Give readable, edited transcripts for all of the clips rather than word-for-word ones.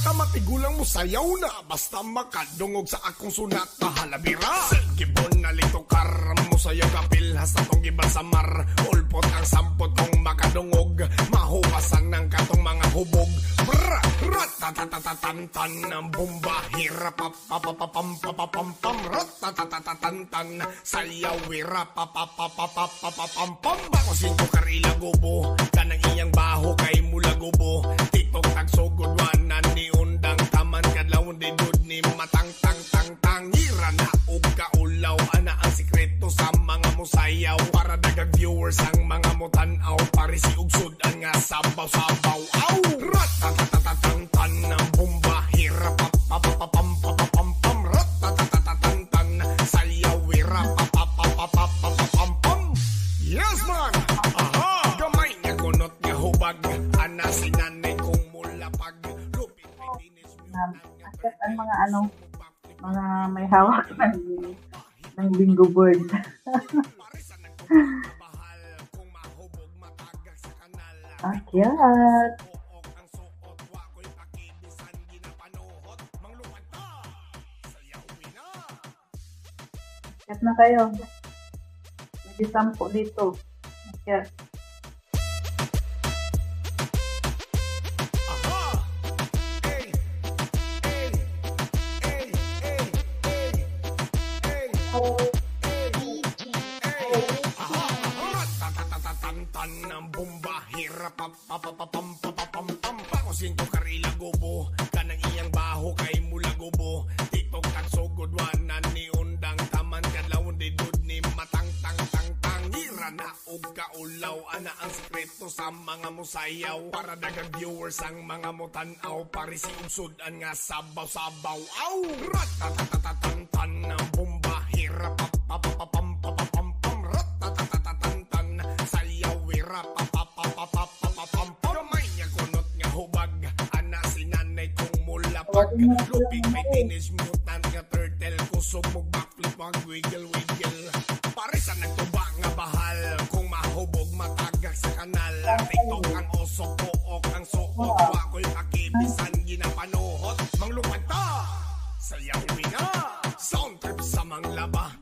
Mabata matigulang mo sayaw na, basta makadungog sa akong sunat na halabira. Gibon na litokar mo sayaw kapil, hasta tong gibal samar. Ulpot ang sampot kong makadungog, mahuwasan ng katong mga hubog. Bra, ratatatatantan ng bomba, hirap papapapam, ratatatatantan, sayaw wira papapapapapapam. Bako sinto karila gubo, kanang iyang baho kay mula gubo. TikTok tagsugod wanan ni undang taman kadlawon di dud ni matang tang tang tang. Ira na og kaulaw, ana ang sikreto sa mga musayaw. Para dagang viewers ang mga mutanaw, parisi og sudan nga sabaw-sabaw. Aw! Ratatatatantan ng bomba, hirap papapapam, ratatatatantan, sayaw wira papapapapapam. Yes man! Aha! Gamay nga kunot nga hubag, ana sinanay kong mulapag. Lupit may tinis At ang mga mga may hawak ng bingo board. Akyat! Akyat na kayo. May 10 dito. Akyat. Ng bomba, hirap papapapam. Bako sinto karila gubo, kanang iyang baho kay mula gubo. TikTok tagsugod wanan ni undang taman kadlawon di dud ni matang tang tang tang. Ira na og kaulaw, ana ang sikreto sa mga musayaw. Para dagang viewers ang mga mutanaw, parisi og sudan nga sabaw-sabaw. Aw! Ratatatatantan ng bomba, hirap papapapam, ratatatatantan, sayaw wira papapapapapam. Gamay nga kunot nga hubag, ana sinanay kong mulapag. Lupig may teenage mutant nga turtle, kusog mo backflip mag wiggle-wiggle. Parisa nagtuba nga bahal, kung mahubog matagak sa kanal. TikTok ang oso pook, ang suot, wako'y pakibisan ginapanuhot. Manglupad ta, sayawin na, sound trip sa manglaba.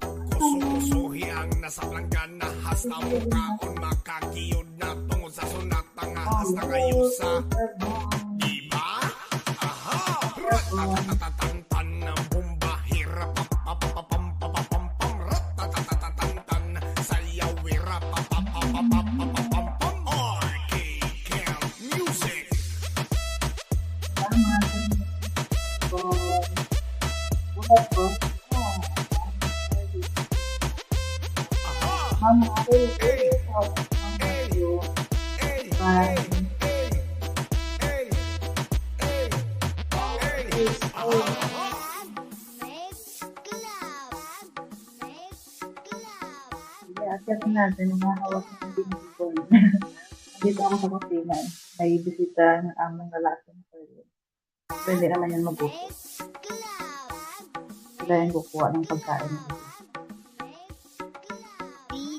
Kusuhi ang nasa planggana, hasta mukhaon makakiyod na tungod sa sunata nga hasta kayo sa diba? Aha! Ratatatatantan ng bomba, hirap papapapam, ratatatatantan, sayaw wira papapapapapam. RK Camp Music. Mama, akyat natin yung hawak ng bingo board. Dito ako sa kutingan. May bisita ng among lalaki na pwede. Pwede naman yan mag-buko. Sila yung kukuha ng pagkain.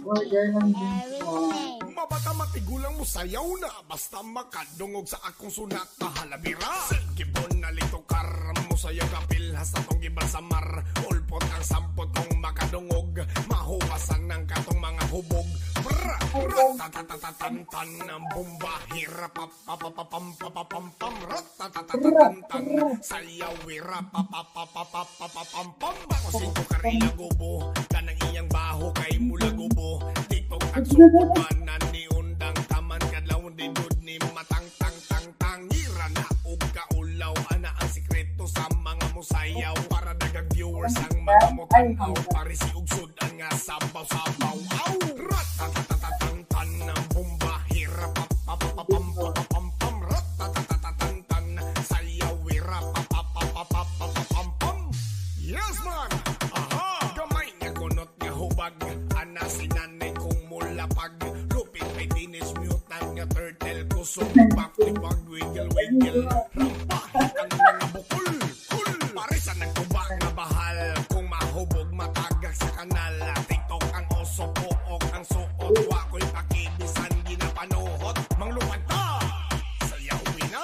Order ng bingo. Mabata matigulang mo sayaw na, basta makadungog sa akong sunat na halabira. Gibon na litokar mo sayaw kapil, hasta tong gibal samar. Ulpot ang sampot kong makadungog, mahuwasan ng katong mga hubog. Bra, ratatatatantan ng bomba, hirap papapapam, ratatatatantan, sayaw wira papapapapapapam. Bako sinto karila gubo, kanang iyang baho kay mula gubo. TikTok tagsugod wanan ni undang taman kadlawon di dud ni matang tang tang tang. Ira na og kaulaw, ana ang sikreto sa mga musayaw. Para dagang viewers ang mga mutanaw, parisi og sudan nga sabaw-sabaw. Aw! Ratatatatantan ng bomba, hirap papapapam, ratatatatantan, sayaw wira papapapapapam. Yes man! Aha! Gamay nga kunot nga hubag, ana sinanay kong mulapag. Lupit may teenage mutant nga turtle, kusog backflip mag wiggle-wiggle. Rampahit ang mga bukol, parisa nagtuba nga bahal, kung mahubog matagak sa kanal. TikTok ang oso pook, ang suot, wako'y pakibisan ginapanuhot. Manglupad ta, sayawin na.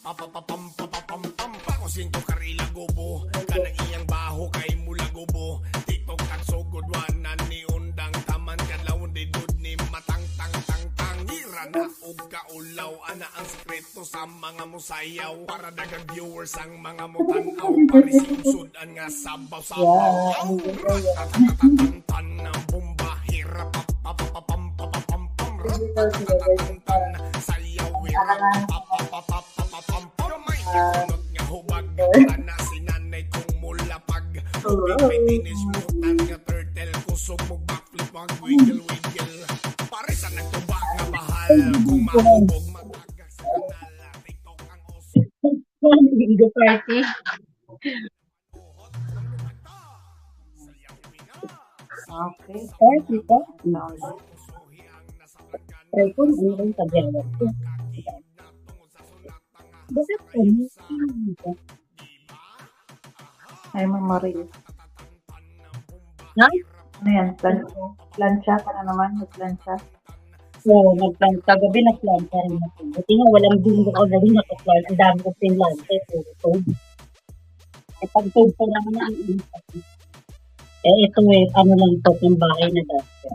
Pakusin ko karila gubo, kanang iyang baho kay mula gubo. Tiktok ang sugod wanan ni undang taman kadlaw di dud ni matang tang tang tang. Ira na og kaulaw ana ang sekreto sa mga musayaw para dagang viewers ang mga mutanaw pare si usudan nga sabaw sabaw. Tan ang bomba hira papapapam papapam ratatatantan sayaw ira papapapam may ikunot nga hubag ana sinanay kong mulapag may tinismutan nga turtle kusog mo backflip mag wiggle wiggle pare sa nagtubag nga bahal kung mahubog matagag sa kanal TikTok ang oso Bingo party. Okay. Party pa. Download. Try ko na ano yung tagyawag ko. Bakit ano? Ay, Mamaril. Ha? Ano yan? Plancha ka na naman. Plancha. Oo, nagplanta. Gabi nagplanta rin ako. Buti nga walang bingo ako gabi nakaplanta. Ang dami ko pinlanta. Puro toad. Pag toad pa naman ang inisip. Ito ano lang to ng bahay na dati.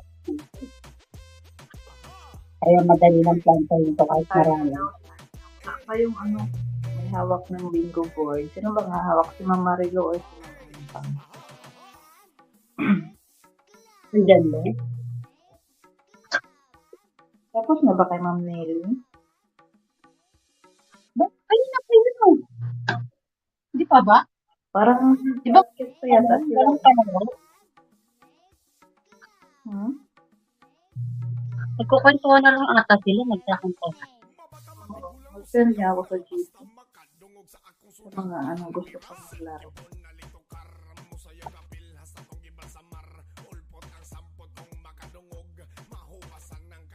Kaya madali ng planta yun to kahit marami. Ako yung ano, may hawak ng bingo board. Sino ba nga hawak? Si Mama Rilo or si Mama? Andyan ba? Tapos na ba kay Ma'am Nelly? Ayun na kayo. Hindi pa ba? Parang Diba? ito yata sila. Walang panahon. Nagkukwentuhan na lang ata sila. Nagkakantuhan. Mag-send niya ako sa GC. Sa mga ano gusto ko maglaro.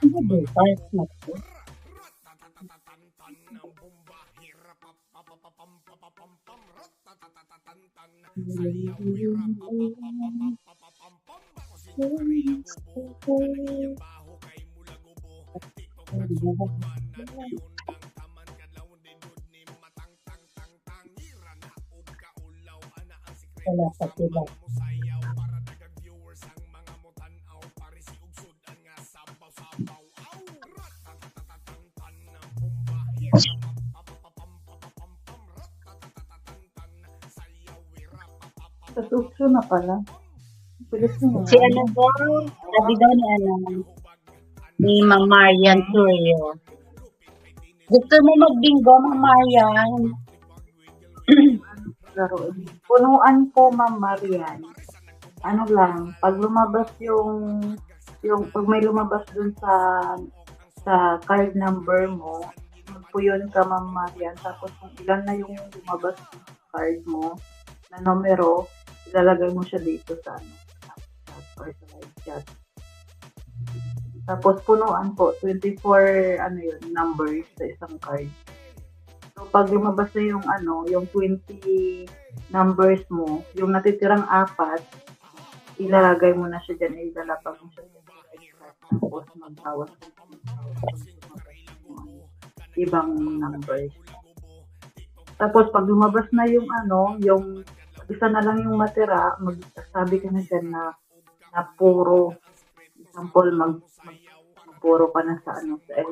Ano ba? Parang snack ko. Wala pa sila. Sa Tutsu na pala. Pilis mo. Si ano ba? Sabi daw ni ano, ni Mang Marian Turio. Gusto mo magbingo, Mang Marian? Laro. Punuan po, Ma'am Marian. Ano lang, pag lumabas yung pag may lumabas dun sa card number mo, magpuyon ka, Ma'am Marian. Tapos kung ilan na yung lumabas sa card mo na numero, ilalagay mo siya dito sa ano, or sa live chat. Tapos punuan po, 24 ano yun, numbers sa isang card. So pag lumabas na yung ano, yung 20 numbers mo, yung natitirang 4, ilalagay mo na siya dyan, ilalapag mo siya dyan. Tapos magbawas ibang numbers. Tapos pag lumabas na yung ano, yung isa na lang yung matira, magsasabi ka na dyan na puro. Example, puro ka na sa ano, sa 11.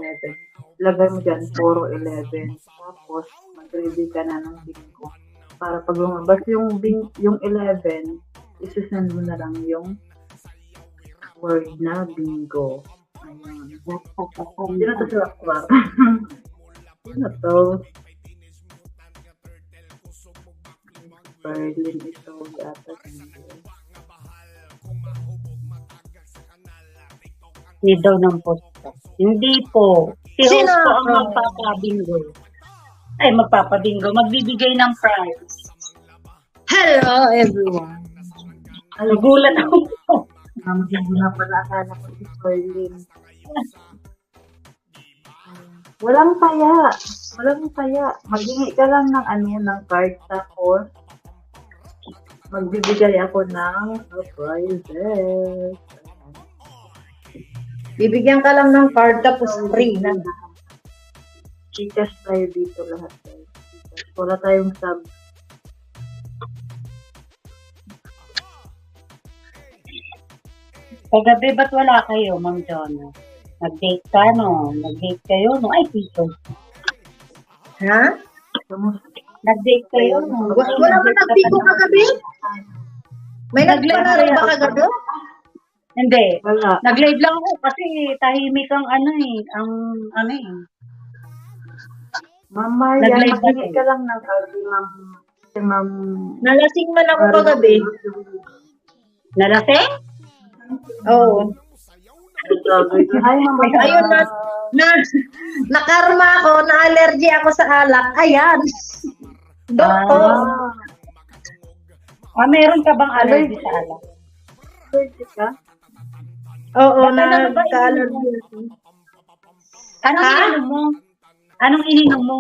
Lagay mo dyan, puro 11. Tapos, mag-ready ka na ng bingo. Para pag lumabas yung 11, isasend mo na lang yung word na bingo. Ayan. Hindi na to sa Wakwak. Hindi na to. Berlin ito yata. Hindi daw ng posta. Hindi po. Si Rose po ang magpapabingo. Ay, magpapabingo. Magbibigay ng prize. Hello, everyone. Nagulat ako. Hindi na pala akala ko si Berlin. Walang taya. Walang taya. Maghingi ka lang ng ano, ng card. Tapos, magbibigay ako ng prizes. Bibigyan ka lang ng card tapos free na. Gcash tayo dito lahat. Guys. Wala tayong sub. Kagabi, ba't wala kayo, Ma'am Jonah? Nag-date ka, no? Nag-date kayo, no? Ay, Tito. Ha? Nag-date kayo, no? Wala ba nagpiko kagabi? May naglalaro ba kagabi? Hindi. Wala. Nag-live lang ako kasi tahimik ang ano eh. Ang ano eh. Mama, yan. Nag-live Makinig ako. ka lang ng ma'am. Si ma'am. Nalasing man ako kagabi. Nalasing? Oo. Hi, mama. Ayun nakarma ako, na-allergy ako sa alak. Ayan. Doktor. Meron ka bang allergy sa alak? Allergy ka? Oo, Baka nagka-allergy ako. Anong Ha? ininom mo? Anong ininom mo?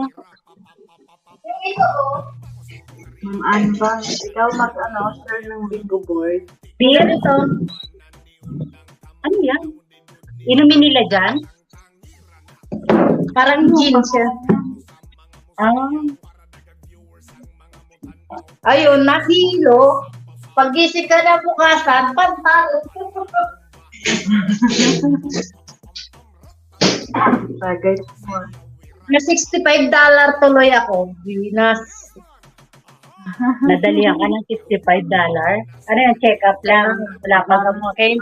Ma'am, ano ba? Ikaw share ng bingo board. Beer ito. Ano yan? Inumin nila dyan? Parang gin siya. Ayun, nahilo. Pag-gising ka na bukasan, pantalo. Bagay mo. Na $65 tuloy ako. Binas. Nadalihan ka ng $65? Ano yung check-up lang? Wala ka gamot. Okay.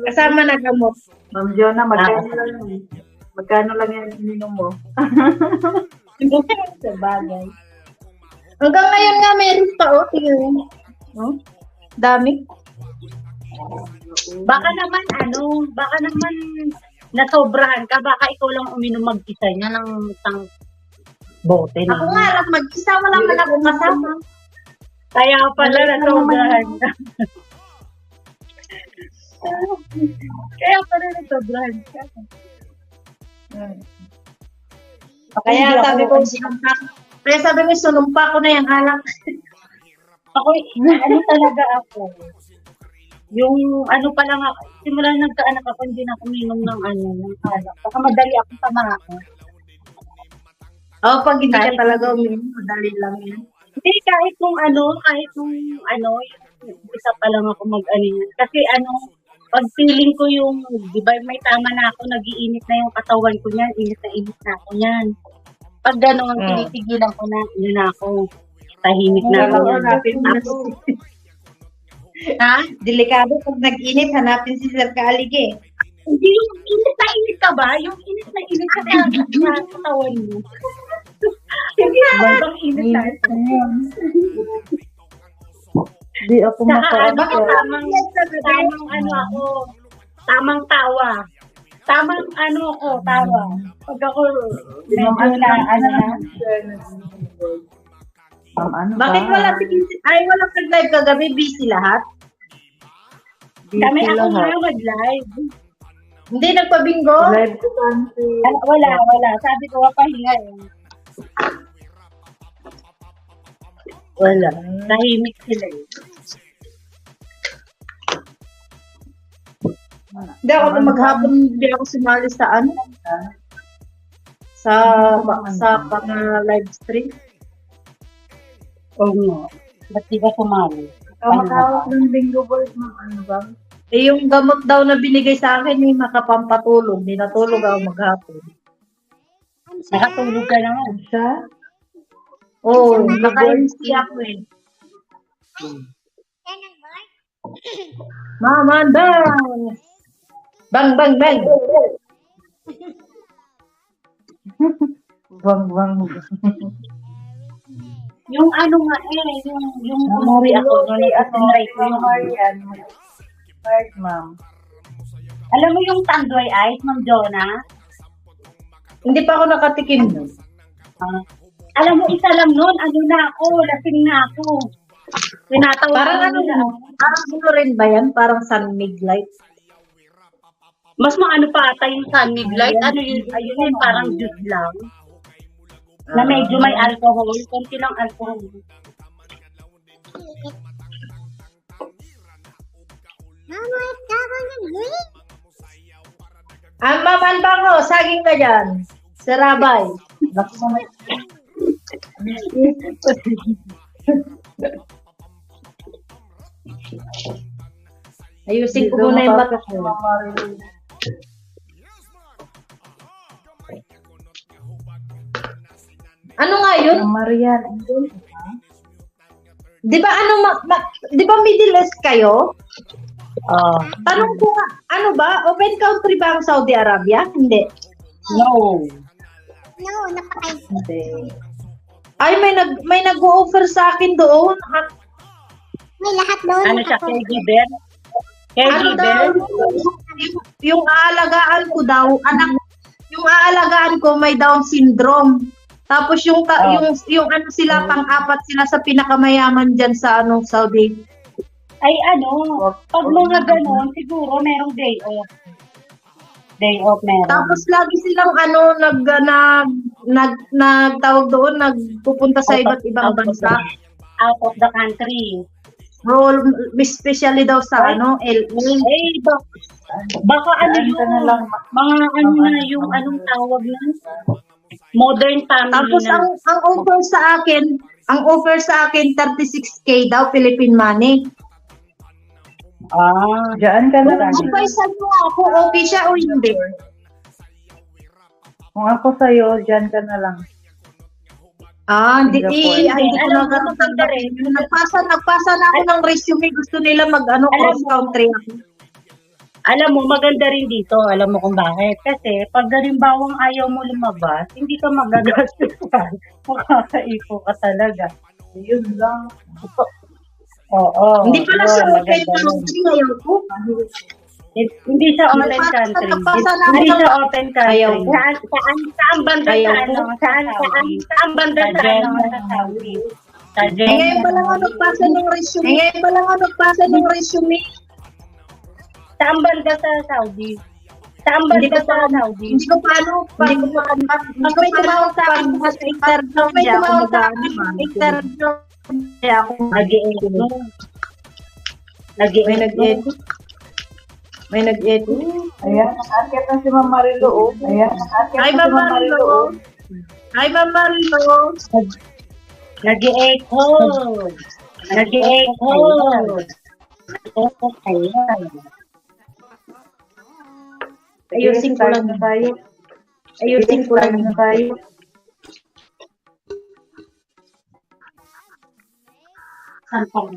Kasama na gamot. Ma'am Jonah, magkano lang yun? Magkano lang yung ininom mo? Sa bagay. Hanggang ngayon nga meron pa, tingnan mo. Oh, dami. Baka naman nasobrahan ka. Baka ikaw lang uminom mag-isa niya ng isang bote na. Ako nga lang mag-isa, wala man ako kasama. Kaya pala nasobrahan ka. Kaya pala nasobrahan ka. Kaya sabi ko, sunumpa ko na yung alak. Ako, ano talaga ako. Yung ano pa lang ako, simula nagkaanak ako, hindi na ako uminom ng alak. Baka madali ako tamako. Pag hindi ka talaga uminom, madali lang yan. Hindi, kahit kung yung isa pa lang ako mag-ano. Kasi pag feeling ko yung, di ba may tama na ako, nag-iinit na yung katawan ko niyan, init na ako niyan. Pag gano'n, tinitigilan ko na, yun na ako. Tahimik na ako. Ha? Delikado pag nag-init, hanapin si Sir Kaalige. Hindi yung init ka ba? Yung init ka sa katawan mo. Hindi ba bang init na? Hindi ako Baka tamang tawa. Tawa. Pag ako, medyo na, Bakit wala nag-live kagabi? Busy lahat? kami ako nga mag-live. Hindi nagpabingo? Live ko kasi. Wala. Sabi ko, pahinga eh. Wala. Nahimik sila eh. Hindi ako na maghapon, hindi ako sumali sa sa pang live stream. Oo nga. Ba't di ba sumali? Makahawak ng bingo board, ma'am. Ano ba? Yung gamot daw na binigay sa akin, makapampatulog. Hindi natulog ako maghapon. Nakatulog ka naman. Siya? Oo, naka-MC ako eh. Mama, bang! Bang, bang, bang! Bang. Yung yung umuwi ako, nag-try ko yung Marian. Right, ma'am. Alam mo yung tandoy ice, Ma'am Jonah? Hindi pa ako nakatikim nun. Alam mo, isa lang nun, lasing na ako. Tinatawag Parang parang rin ba yan? Parang sunmig light. Mas maano pa ata yung sunmig light. Ayun parang juice lang. Na medyo may alcohol. Konti lang alcohol. Maman bango, saging ka dyan. Sarabay. Ayusin ko Dito muna yung mata nakaka si ko. Mama Marilyn. Ano nga yun? Mama Marian, andyan ka ba? Di ba ano, di ba Middle East kayo? Ah, Tanong ko nga, ano ba? Open country ba ang Saudi Arabia? Hindi. no. Hindi. Ay, may nag-o-offer sa akin doon. Ano siya, caregiver? Ano daw? Yung aalagaan ko daw, yung aalagaan ko may Down syndrome. Tapos yung ano sila, pang-apat sila sa pinakamayaman diyan sa Saudi. Ay pag mga ganon, siguro merong day off. Day off meron. Tapos lagi silang nagtawag doon, nagpupunta sa iba't ibang bansa. Out of the country. Role, especially daw sa LA. Eh, baka ano Saan yun, ka na lang? mga ano na yung anong tawag nun? Modern family Tapos na. ang offer sa akin 36K daw Philippine money. Diyan ka na lang. Advice mo ako, okay siya o hindi? Kung ako sa'yo, diyan ka na lang. Hindi Alam ko mo, na maganda rin. nagpasa na ako ng resume, gusto nila cross country ako. Alam mo, maganda rin dito. Alam mo kung bakit. Kasi pag halimbawang ayaw mo lumabas, hindi ka magagastos. Makakaipo ka talaga. Yun lang. Oo. Hindi pala yun, siya open maganda rin. country ngayon ko. Hindi siya open country. Nagpasa na ako Hindi ng- siya open country. Ayaw ko. Saan banda Ayaw sa ko. ano? Saan banda sa ano? Sa Saudi. Sa Jeddah. Ngayon pa lang ako nagpasa ng resume. Saan banda sa Saudi? Saan Hindi banda ko sa pa- Saudi? Hindi ko paano, pag may tumawag sa akin sa interview, may tumawag sa akin sa interview, kaya ako Nag-i-edit. may nag-edit. May nag-edit. Ayan, nakakit na si Mama Marilo. Oh. Ayan, nakakit Hi, na si Mama Mama Marilo. Marilo. Oh. Hi, Mama Rilo. Nag-i-echo. Nag-i-echo. Ayan. Ayusin ko lang. na tayo. Ayusin ko lang. na tayo. Saan pa mo?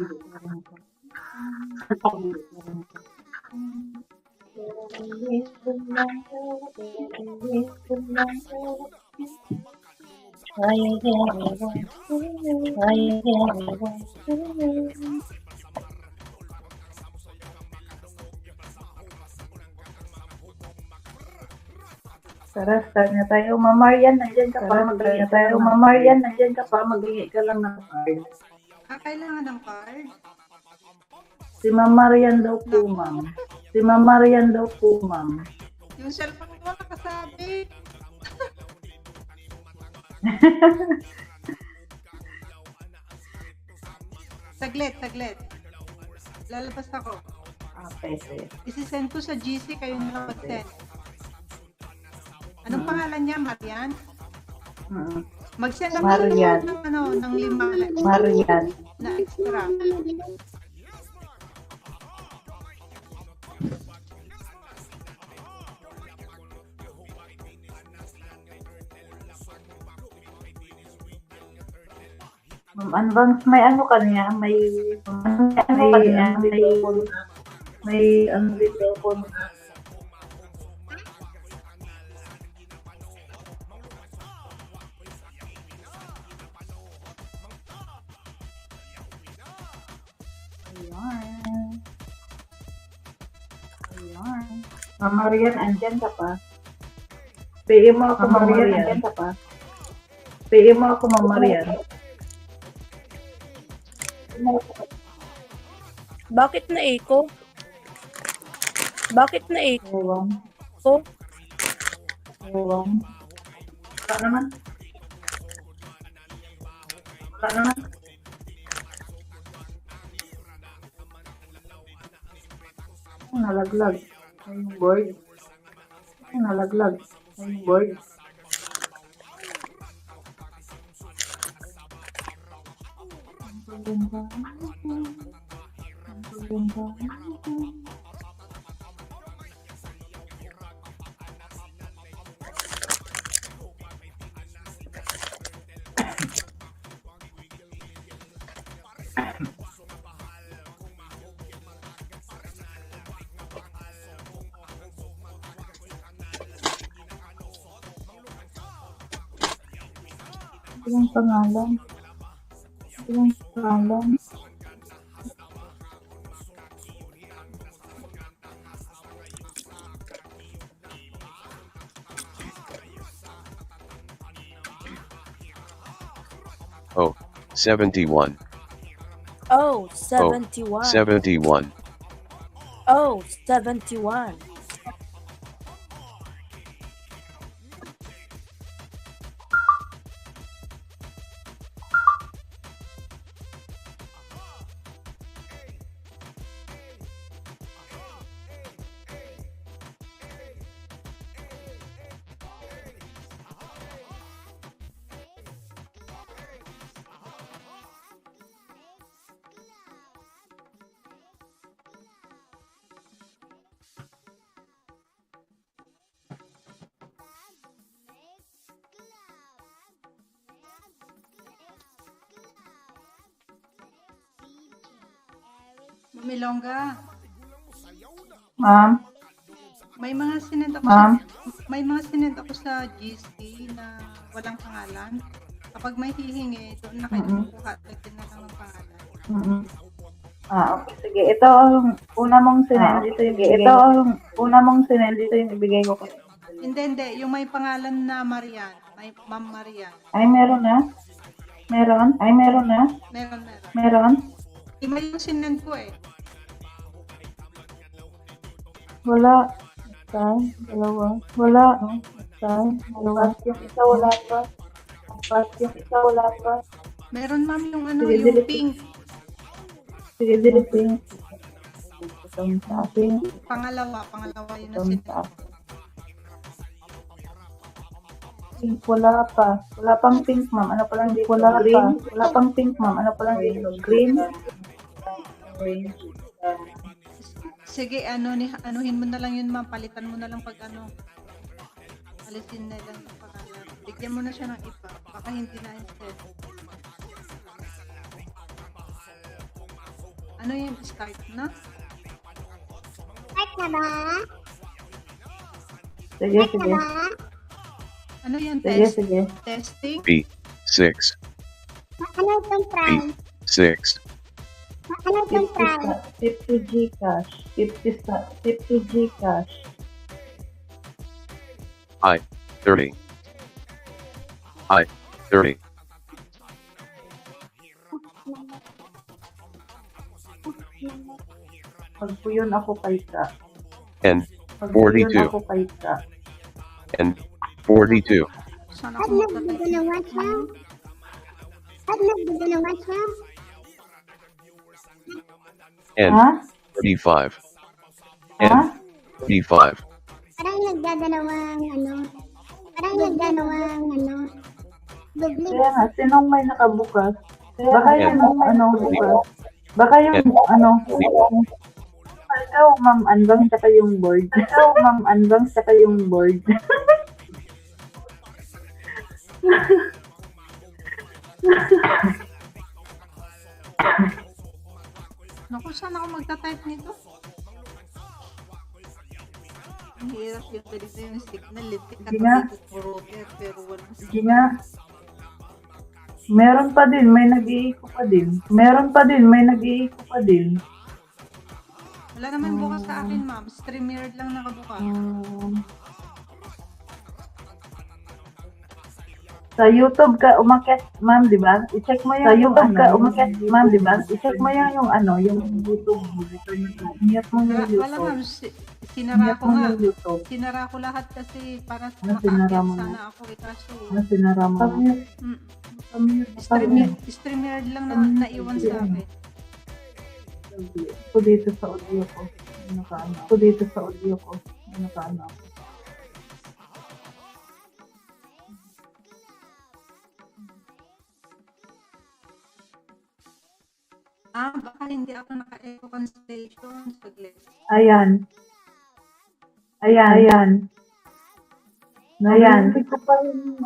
Saan pa mo? Tara, start na tayo. Mama Marian, nandiyan ka pa. Mag-ingi tayo. Mama Marian, nandiyan ka pa. Mag-ingi ka lang ng card. Kailangan ng card? Si Mama Marian daw po, ma'am. Si Mama Marian daw po, ma'am. Yung cellphone ko nakasabi. Saglit. Lalabas ako. Okay, sige. Isisend ko sa GC, kayo na mag-send. Anong pangalan niya, Marian? Mm. Mag-send ako Marian. ng 5 Marian. na extra. Ma'am Advance, may ano ka niya? May ano dito po. Ayan. Mama Marian, andyan ka pa? PM mo ako, Mama Marian, andyan ka pa? PM mo ako, Mama Marian. Bakit na echo? Bakit na echo? Ewan. Ewan. Wala naman. Wala naman. Nalaglag. Ay, yung board. Nalaglag. Ay, yung board. Yung pangalan. Yung pangalan. Oh, 71. Oh, 71. 71. Oh, 71. Ma'am Ilongga, Ma'am, may mga sinend ako Ma'am. may mga sinend ako sa GC na walang pangalan. Kapag may hihingi, doon na kayo kukuha at lagyan na lang ng pangalan. Okay. Sige. Ito ang una mong sinend. Ito ang una mong sinend. Ito yung ibigay ko kayo. Hindi. Yung may pangalan na Marian. May Ma'am Marian. Ay, meron na? Meron? Ay, meron na? Meron. Meron? Iba yung sinend ko eh. Wala. Isa, dalawa. Wala. Isa, dalawa. Yung isa wala pa. Apat. Yung isa wala pa. Meron ma'am yung ano, Sige, yung delete. pink. Sige, diliting. Itong sa akin. Pangalawa yun na Itong sinend. sa akin. Pink, wala pa. Wala pang pink, ma'am. Ano pa lang dito? Wala green. Pa. Wala pang pink, ma'am. Ano pa lang dito? Green. Green. Sige, anuhin mo na lang yun ma'am. Palitan mo na lang pag ano. Alisin na lang yung pangalan. Bigyan mo na siya ng iba. Baka hindi na instead. Ano yung start na? Start na ba? Sige, Start na sige. ba? Ano yung Sige, test? sige. Testing? B6. Ano itong try? B6. Ano itong try? 50 Gcash. 50 Gcash. I 30. I 30. Pagpuyon ako kay ka. N Pagpuyon 42. ako kay ka. N 42. Saan At ako nagdudulungan siya? At nagdudulungan siya? N Ha? 35. Ha? N 35. Parang nagdadalawang ano? Parang nagdadalawang ano? Dubli. Kaya nga, sinong may nakabukas? Baka Yeah. yung ano bukas. Baka yung Yeah. ano. Ikaw, Ma'am Anbang, saka yung board. Ikaw, Ma'am Anbang, saka yung board. Naku, saan ako magta-type nito? Ang hirap yung dito yung signal. Litik Sige nga. pero walang Sige nga. Meron pa din, may nag-iiko pa din. Meron pa din, may nag-iiko pa din. Wala naman bukas sa akin, ma'am. StreamYard lang nakabukas. Sa YouTube ka umakyat, ma'am, di ba? I-check mo yung sa YouTube ka umakyat, ma'am, di ba? I-check mo yung ano, yung YouTube mo. Inyat mo yung Wala, ma'am. YouTube. Sinara Inyat ko mo nga. yung YouTube. Sinara ko lahat kasi para Ano sinara makaakyat mo sana na? ako. Kaso, Ano sinara mo? StreamYard lang na naiwan sa akin. Ako dito sa audio ko. Ano ka ano? Ako dito sa audio ko. Ano ka ano? Baka hindi ako naka-echo cancellation. Saglit. Ayan. Ayan. Narinig ko pa yung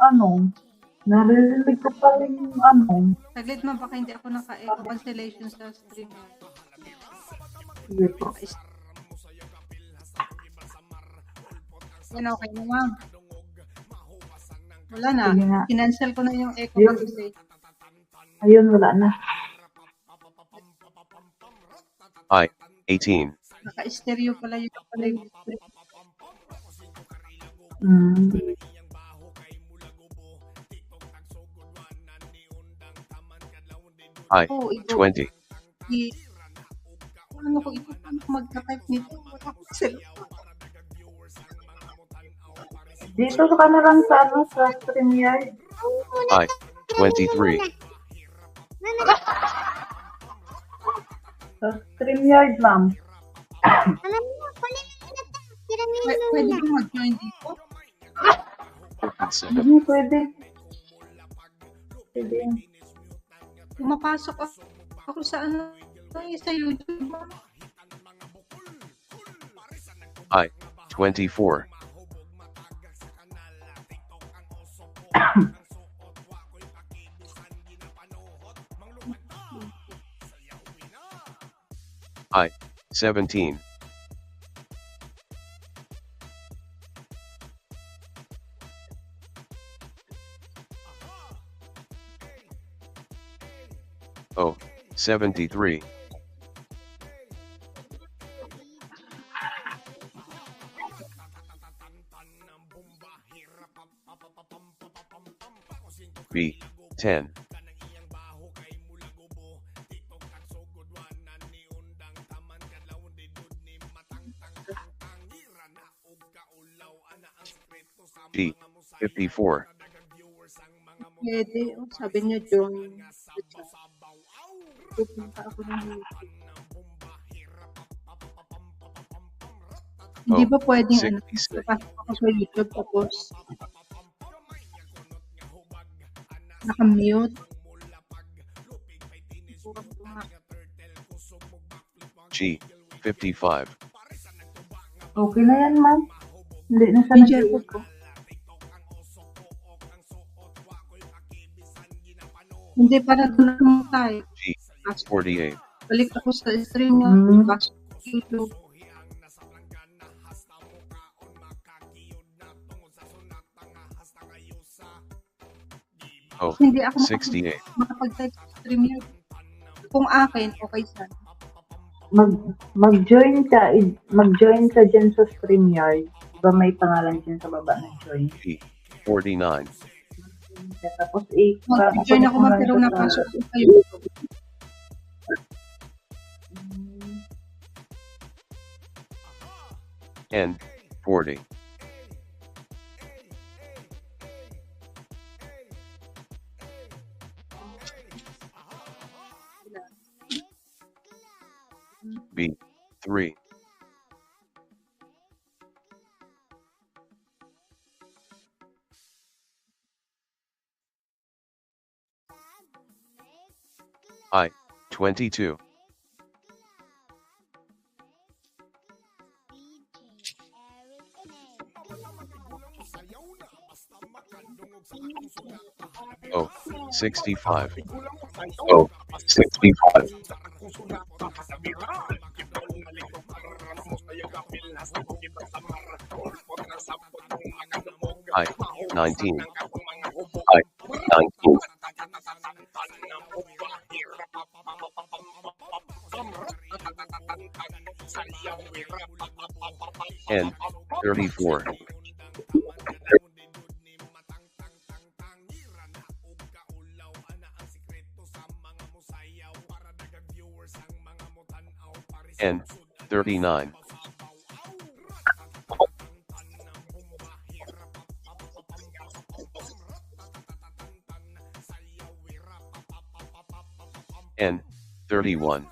Narinig ko pa yung Saglit ma, baka hindi ako naka-echo cancellation sa stream. Sige po. Yan, okay na ma'am. Wala na. Sige nga. Kinancel ko na yung echo Yun. cancellation. Ayun, wala na. I, 18. Naka-stereo pala yung stream. I, Oh, ito. 20. Ano ko ito? Paano ko magka-type nito? Wala ko cellphone. Dito ka na lang sa StreamYard. I, 23. Sa StreamYard, ma'am. Alam mo, kunin mo na to. Tiramin mo Pwede muna. ko mag-join dito? Open 7. Hindi, pwede. Pwede. Pumapasok ako sa sa YouTube. I, 24. I, 17. Oh, 73. B, 10. G, 54. Pwede. Oh, sabi niya join. Pupunta ako ng YouTube. Hindi ba pwedeng 66. pasok ako sa YouTube tapos naka-mute? G, 55. Okay na yan, ma'am. Hindi na siya Teacher ko. nag-echo. Hindi para doon tayo. G, 48. Balik ako sa stream niya. Pasok sa YouTube. Oh, Hindi ako 68. makapag-type sa stream niya. Kung akin, okay siya. Mag-join ka dyan sa StreamYard. Diba may pangalan dyan sa baba na join? G, 49. Tapos Mag-join ako man pero napasok ko sa YouTube. N, 40. B, 3. I, 22. Oh, 65. Oh, 65. I, 19. I, 19. N, 34. N, 39. N, 31.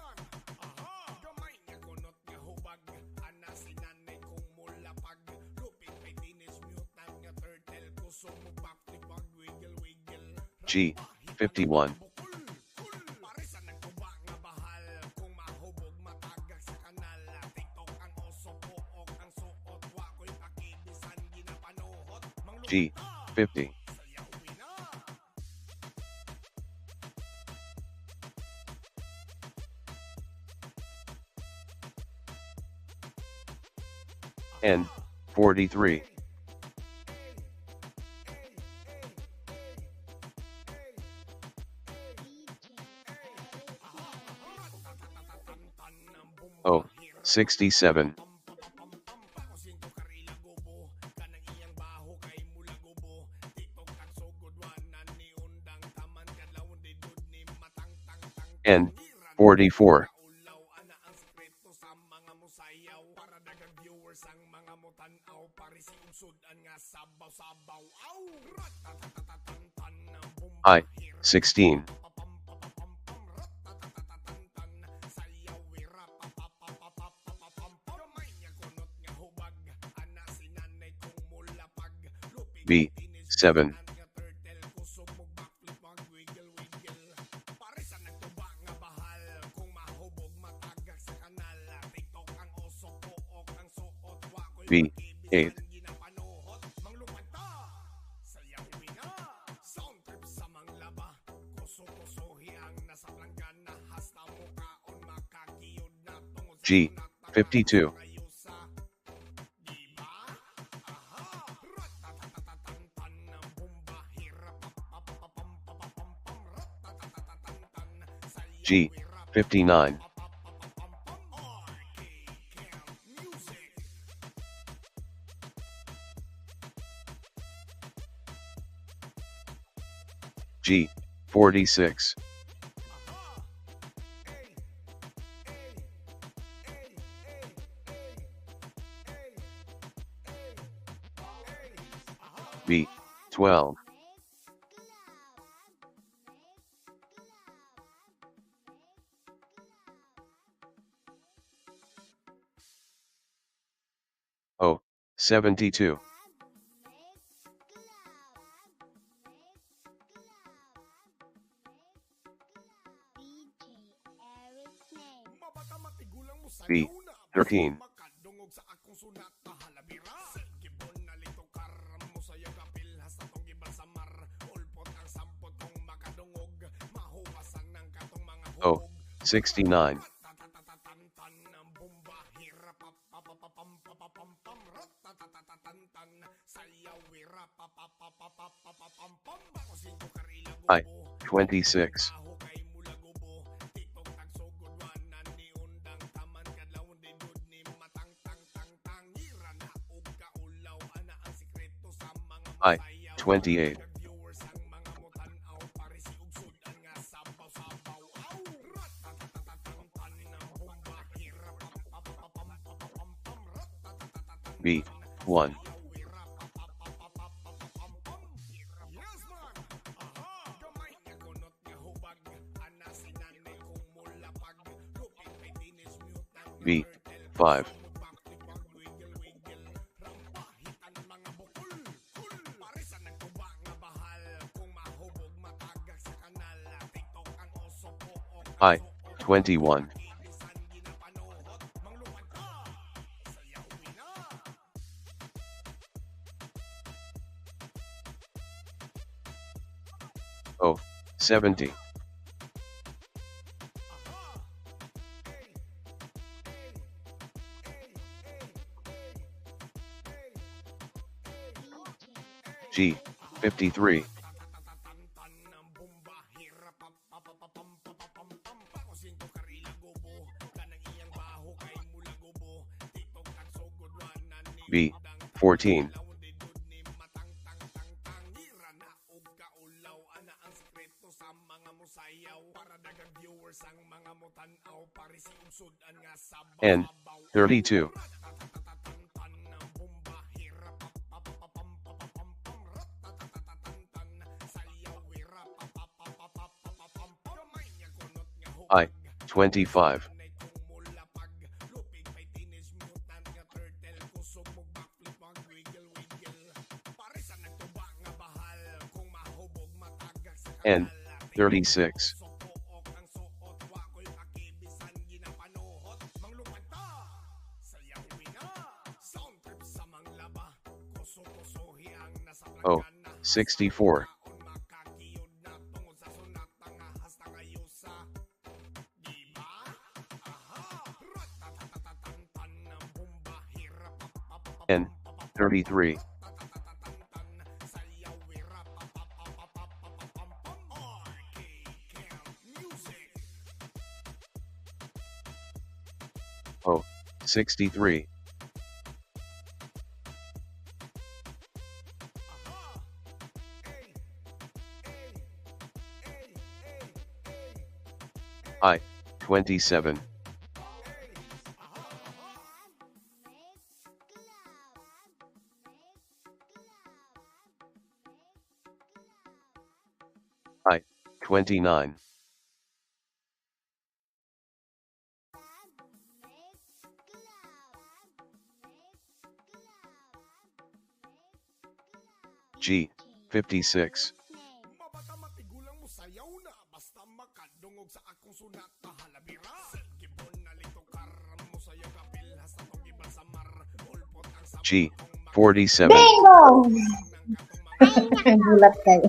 G, 51. G, 50. N, 43. O, 67. N, 44. I, 16. B, 7. B, 8. G, 52. G, 59. G, 46. B, 12. O, 72. B, 13. O, 69. I, 26. I, 28. B, 1. B, 5. I, 21. O, 70. G, 53. B, 14. N, 32. I, 25. N, 36. 64. N. 33. O. 63. I. 27. I. 29. G. 56. Mabata matigulang mo sayaw na basta makadungog sa akong sunat halabira. Gibon na lito karam mo sayaw kapil hasta tong gibal sa mar. Ulpot ang sabon G. 47. Bingo! Gulat kayo.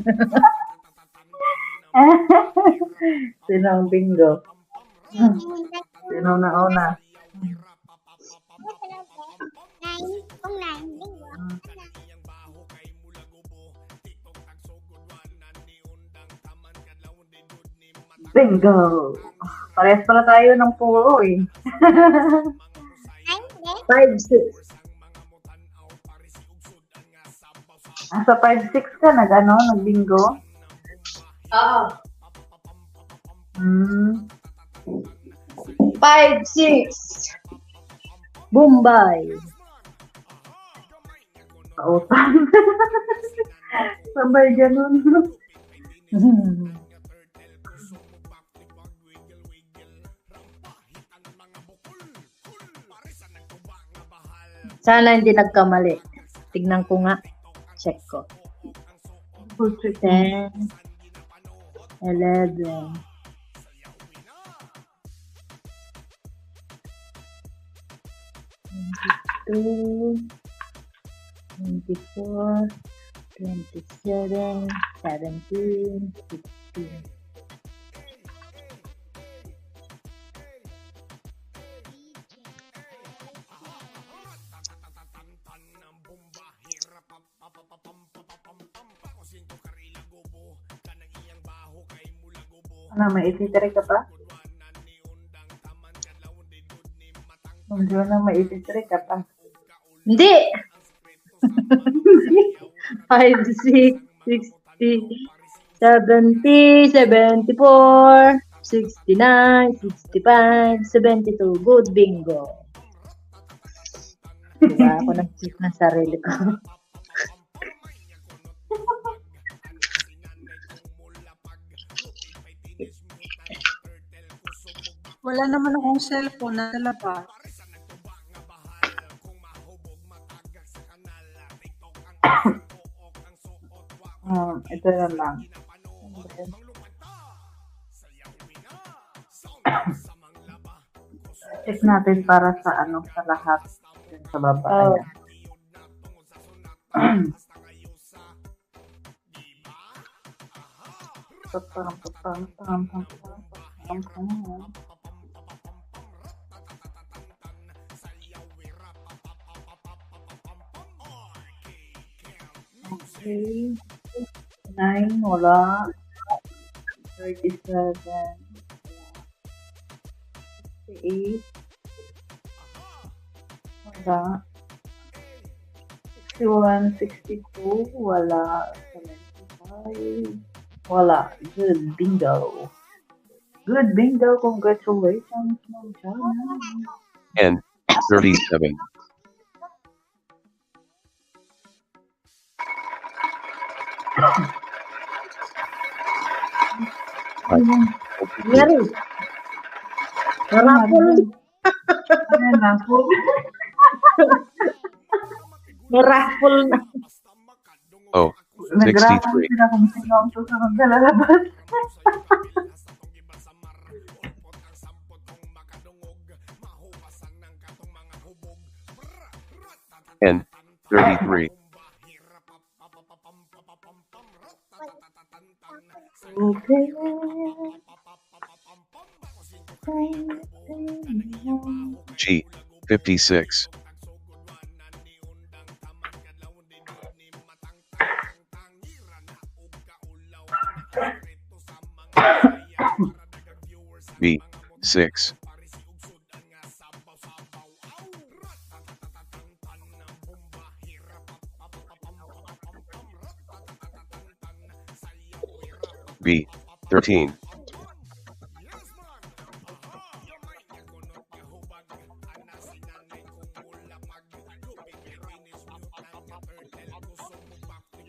Sino ang bingo? Sino nauna? Bingo! Parehas pala tayo ng puro eh. 5-6. Nasa 5-6 ka, nag-bingo? Oo. 5-6. Bombay. Kautan. Sabay ganun. Sana hindi nagkamali. Tignan ko nga. Check ko. 10, 11. Two, 24, 27, 17, 16. Ano, may ititry ka pa? Hindi na may ititry ka pa. Hindi! 5, 6, 60, 70, 74, 69, 65, 72. Good bingo. Diba ako nag-check ng sarili ko? Wala naman akong cellphone na labas. Ito na lang. Check natin para sa sa lahat. Sa baba. Ayan. Okay. 9, wala. 37. 68. Wala. 61, 62. Wala. 75. Wala. Good bingo. Good bingo. Congratulations, Ma'am Jana. N. 37. Ngeri. Narapol. Narapol na. O. Nagrapol 63. sila kung sino ang susunod na lalabas. N. 33. G, 56. B, 6. B, 13.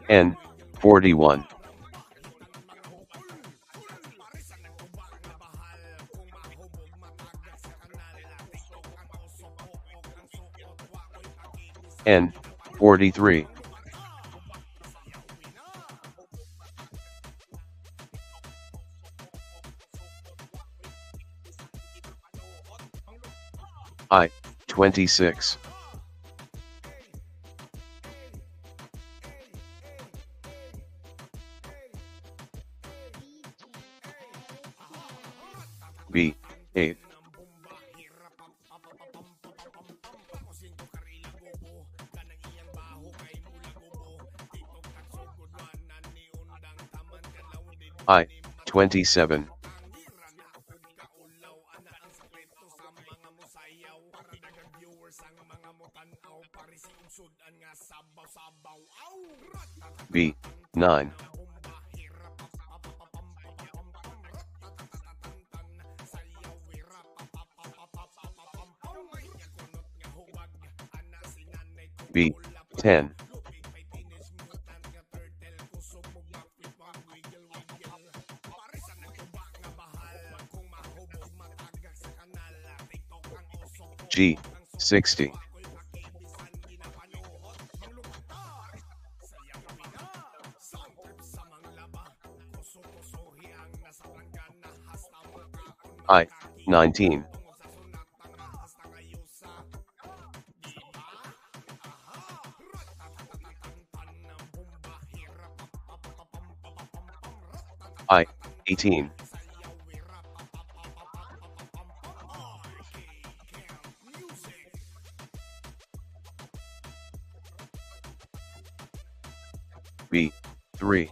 N, 41. N, 43. I, 26. B, 8. I, 27. B, 9. B, 10. G, 60. I, 19. I, 18. B, 3.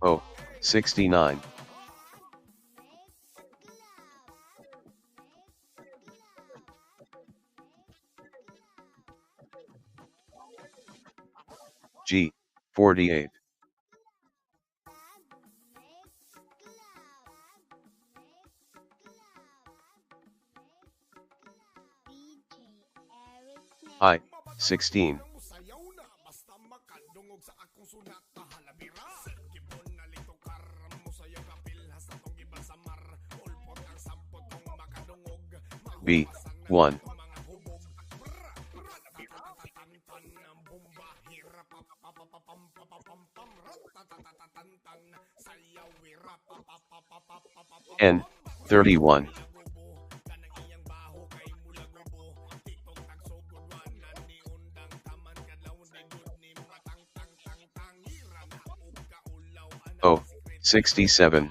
O, 69. G, 48. I, 16. B, 1. N, 31. O, 67.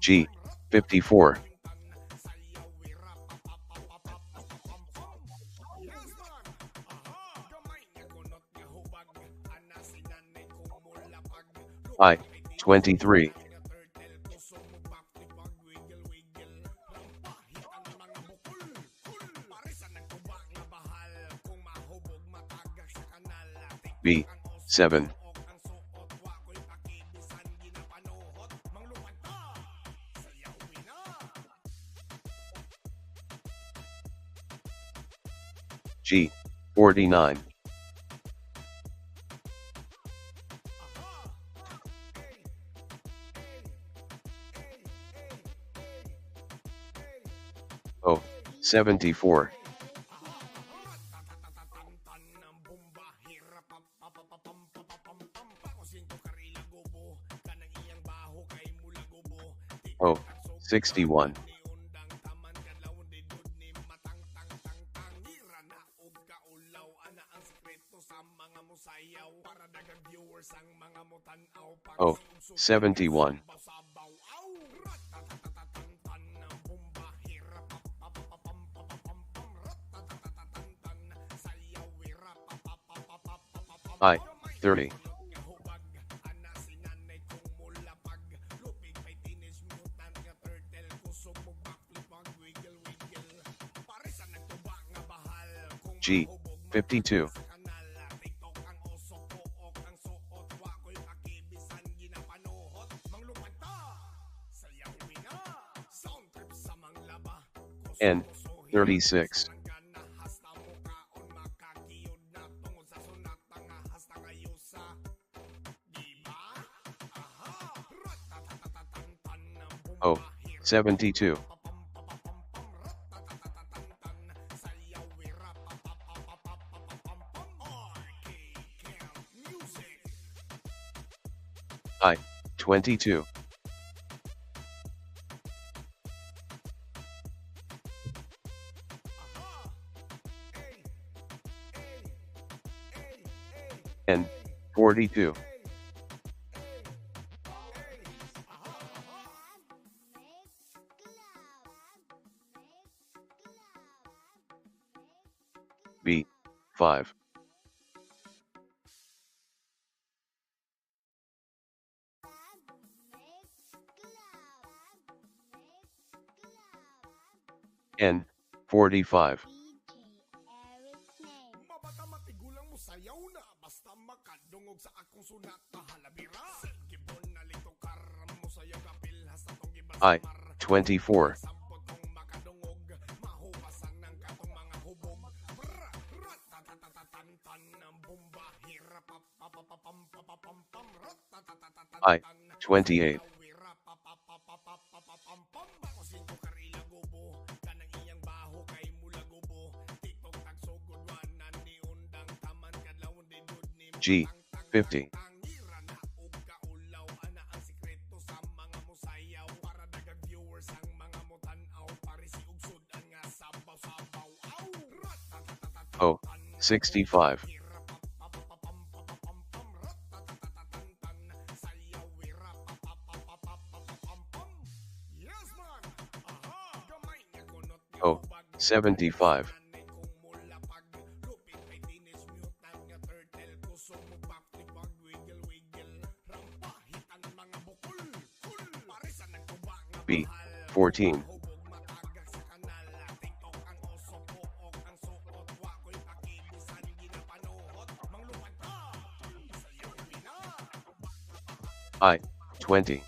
G, 54. I, 23. B, 7. G, 49. O, 74. O, 61. O, 71. I, 30. G, 52. N, 36. O, 72. I, 22. N, 42. B, 5. N, 45. Mabatigulang mo sayaw na basta makadungog sa akong sunat halabira. Gibon na lito karam mo sayaw kapil hasta tong I, 24. sampot kong makadungog mahubasan ng katong mga hubog. Ratatatatatan ng bomba hirap papapapam ratatatatatan I, 28. G, 50. O, 65. O, 75. B, 14. I, 20.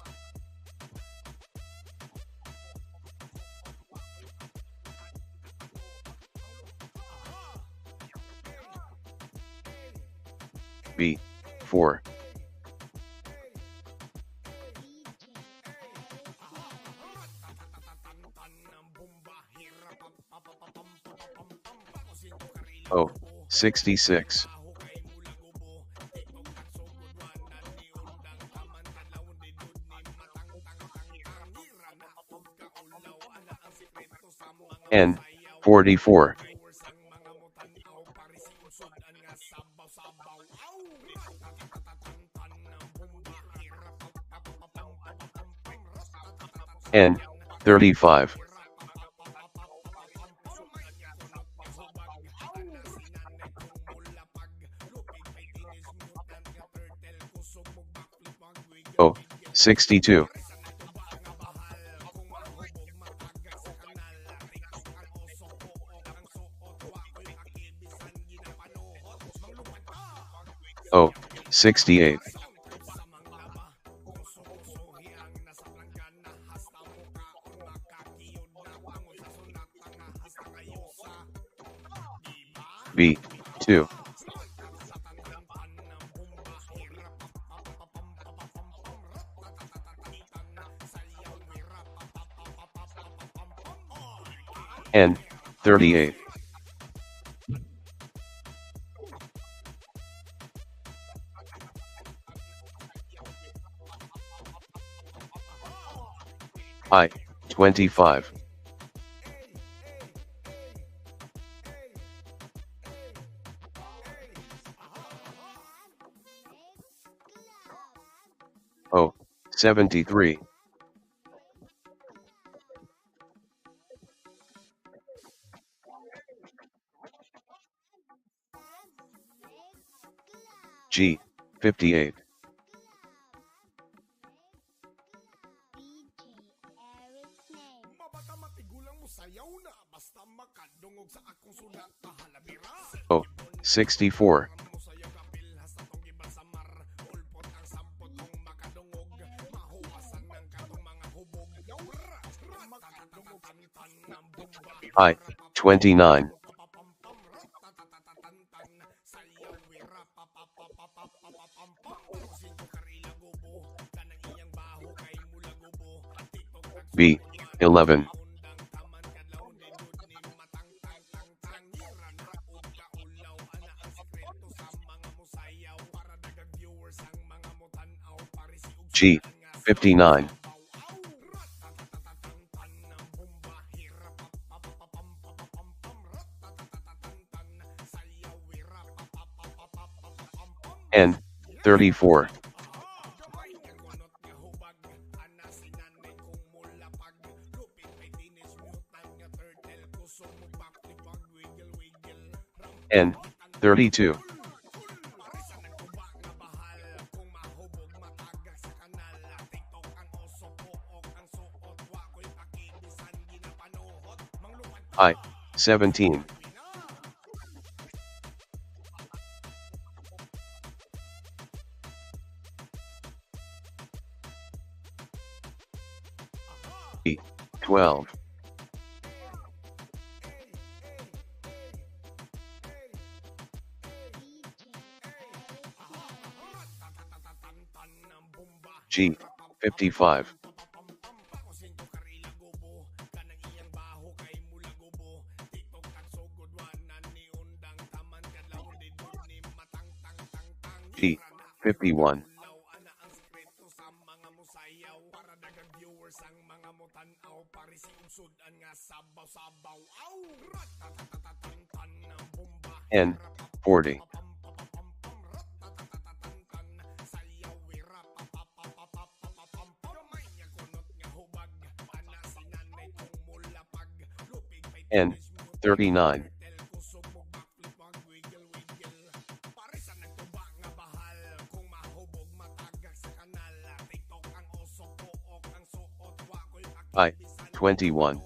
B, 4. O, 66. N, 44. N, 35. O, 62. O, 68. B, 2. N, 38. I, 25. O, 73. G, 58. Mabata matigulang mo sayaw na basta makadungog sa akong sulat kahalabira. O, 64. Mo sayaw kapil hasta tong giban sa mar. Ulpot ang sampot kong makadungog. Mahuwasan ng katong mga hubog. Yawra, makadungog tantan ng bomba. I, 29. Sayaw wira papapapapapapam. Sino karila gubo kanang iyang baho kay mula gubo. Tiktok B, 11. undang taman kadlaw ni dud ni matang tang tang tang ngira na ug kaulaw ana ang sekreto sa mga musayaw para dagag viewers ang mga mutan-aw pare si ug G, 59. N, 34. N, 32. I, 17. E, 12. G, 55. G, 51. N, 40. N, 39. I, 21.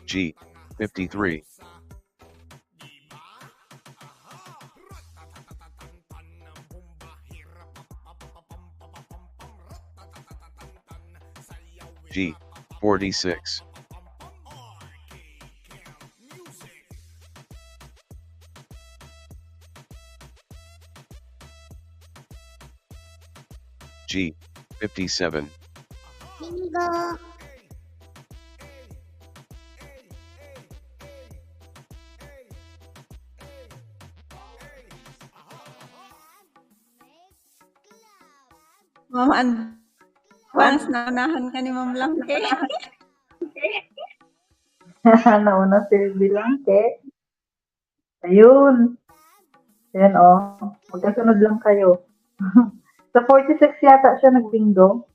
G, 53. G, 46. G, 57. Bingo. Ma'am, advance na unahan ka ni Ma'am Langke. Nauna si Bilangke. Ayun. Ayan, oh. Magkasunod lang kayo. Sa 46 yata siya nagbingo.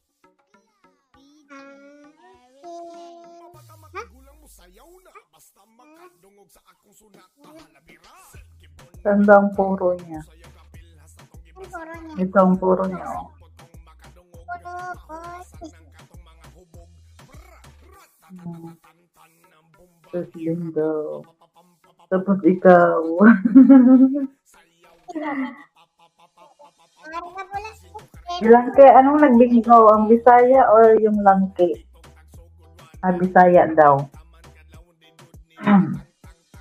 Tanda ang puro niya. Ito ang puro niya, oh. Tapos bingo. Tapos ikaw. Langke, anong nagbingo? Ang Bisaya or yung Langke? Ah, Bisaya daw.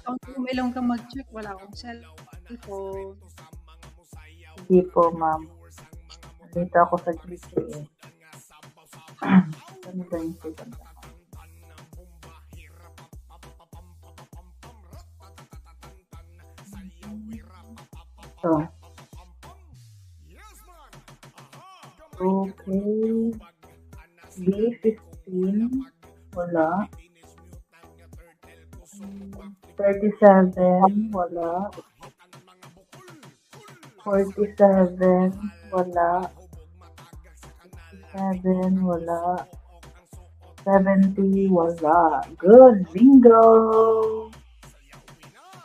Kung ilong ka mag-check, wala akong cellphone. Hindi po, ma'am. Dito ako sa GC eh. Ano ba yung second? So, okay. B15, wala. 37, wala. 47, wala. 57, wala. 70, wala. Good, bingo!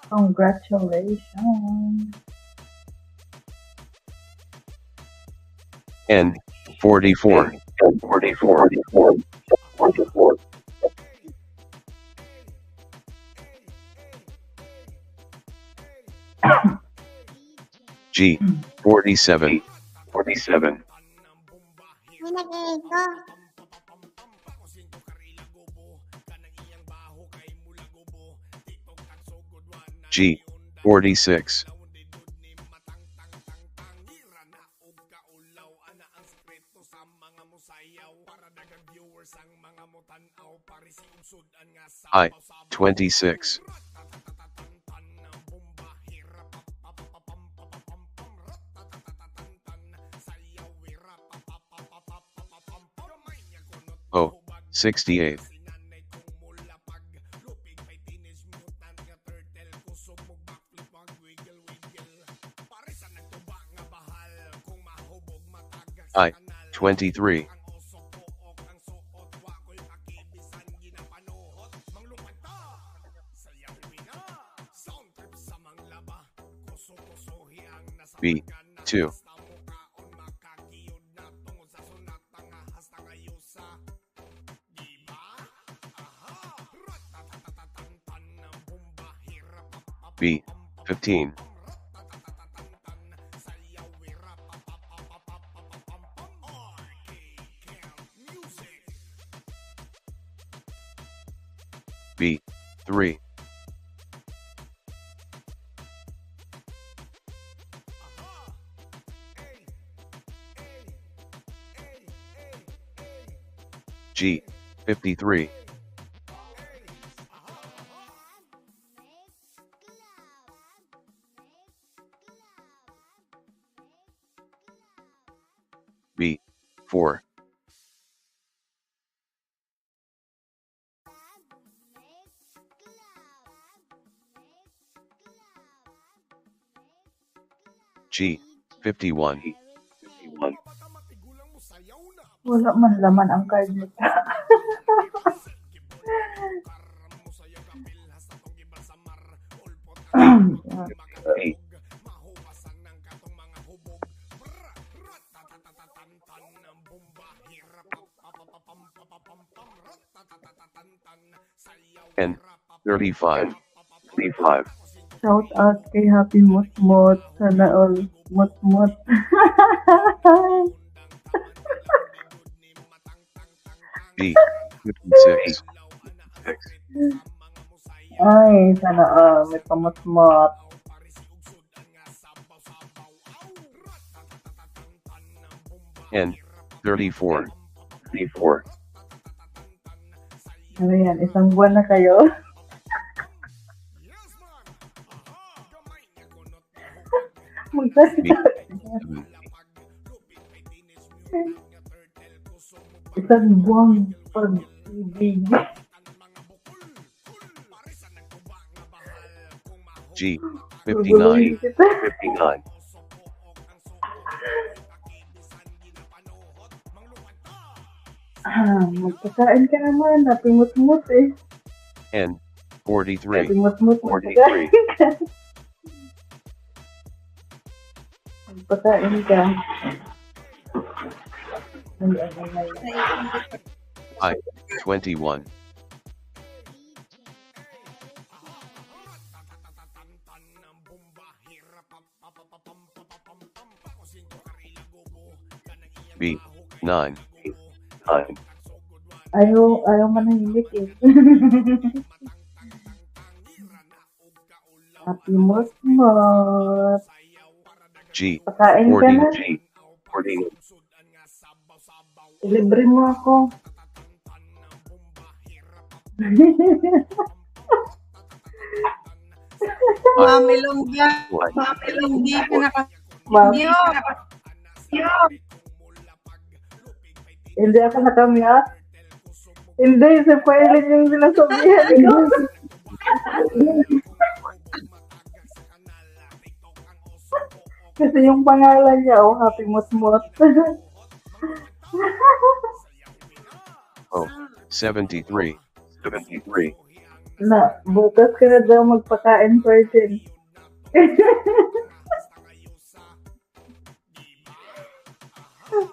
Congratulations! N 44. G 47. May nag-echo. G 46. I 26. O 68. I 23. B 2. B 15. B 3. G 53. B 4. G 51. Wala man laman ang card nito. B N 35. Shout out kay Happy Mutmut. Sana all mutmut. B 56. Ay, sana all. May pamutmut. N 34. Ano yan? Isang buwan na kayo? B 7. Isang buwang pag-ibig. G 59. Magpakain ka naman. Napimut-mut eh. N 43. Napimut-mut. Magpakain ka. Magpakain ka. I 21. B 9. Ayaw manahimik eh. Happy Mutmut. G Pakain ka na. 40. Libre mo ako. Ma'am Ilongga, hindi Ma'am, pinaka-nyo. hindi ako nakamute. Hindi, si Pailin yung sinasabihan ko. Kasi yung pangalan niya, Happy Mutmut. Oh, 73. 73. Na, bukas ka na daw magpakain, Virgin.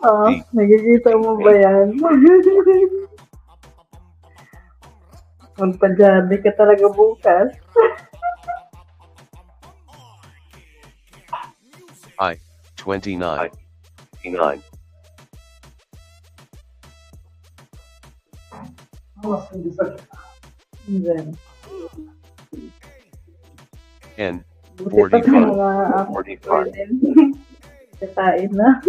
Oh, nakikita mo ba yan? Magpa-jabi ka talaga bukas. I, 29. 29. Then, N, buti pa sa 45. mga 45. Virgin. Kakain na.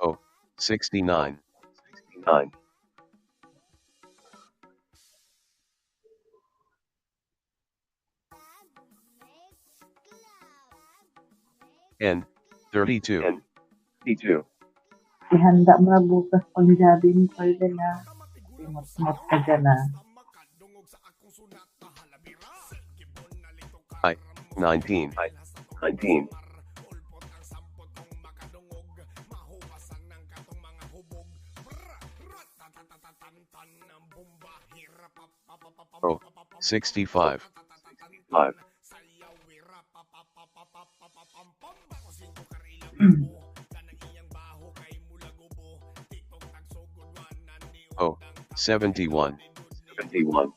Oh, 69. 69. N, 32. N, 32. Ihanda mo na bukas pang jabi ni Virgin na. Mut-mut ka dyan na. I, 19. I, 19. Oh, 65. 65. Oh, 71. 71.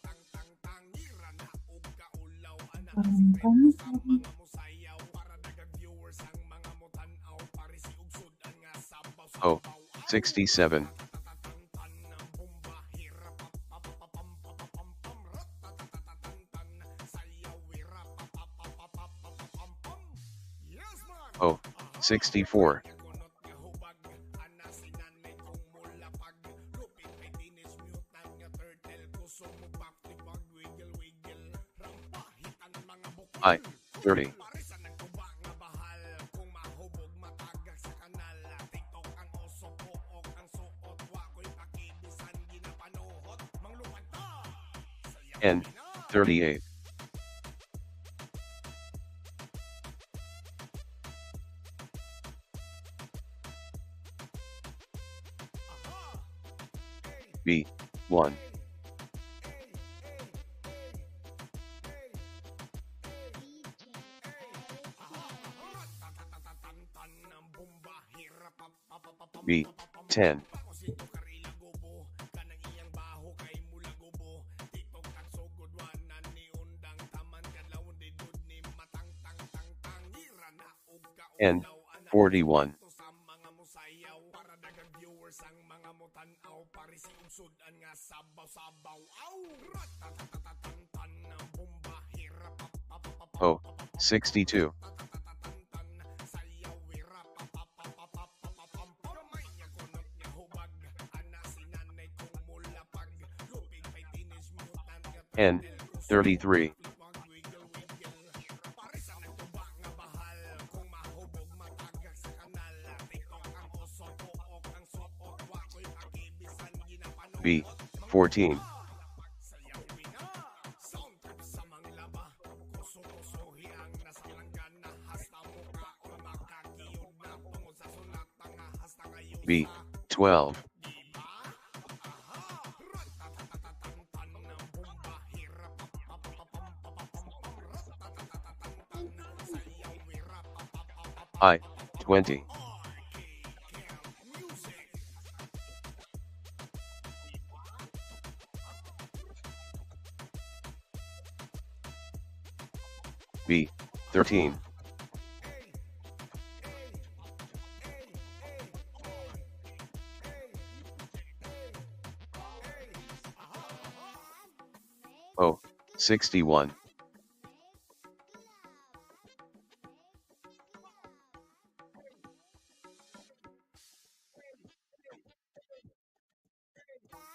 Oh, 67. Oh, 64. I, 30. N, 38. B, 1. B, 10. N, 41. Oh, 62. N, 33. B, 14. B, 12. I, 20. B, 13. O, 61.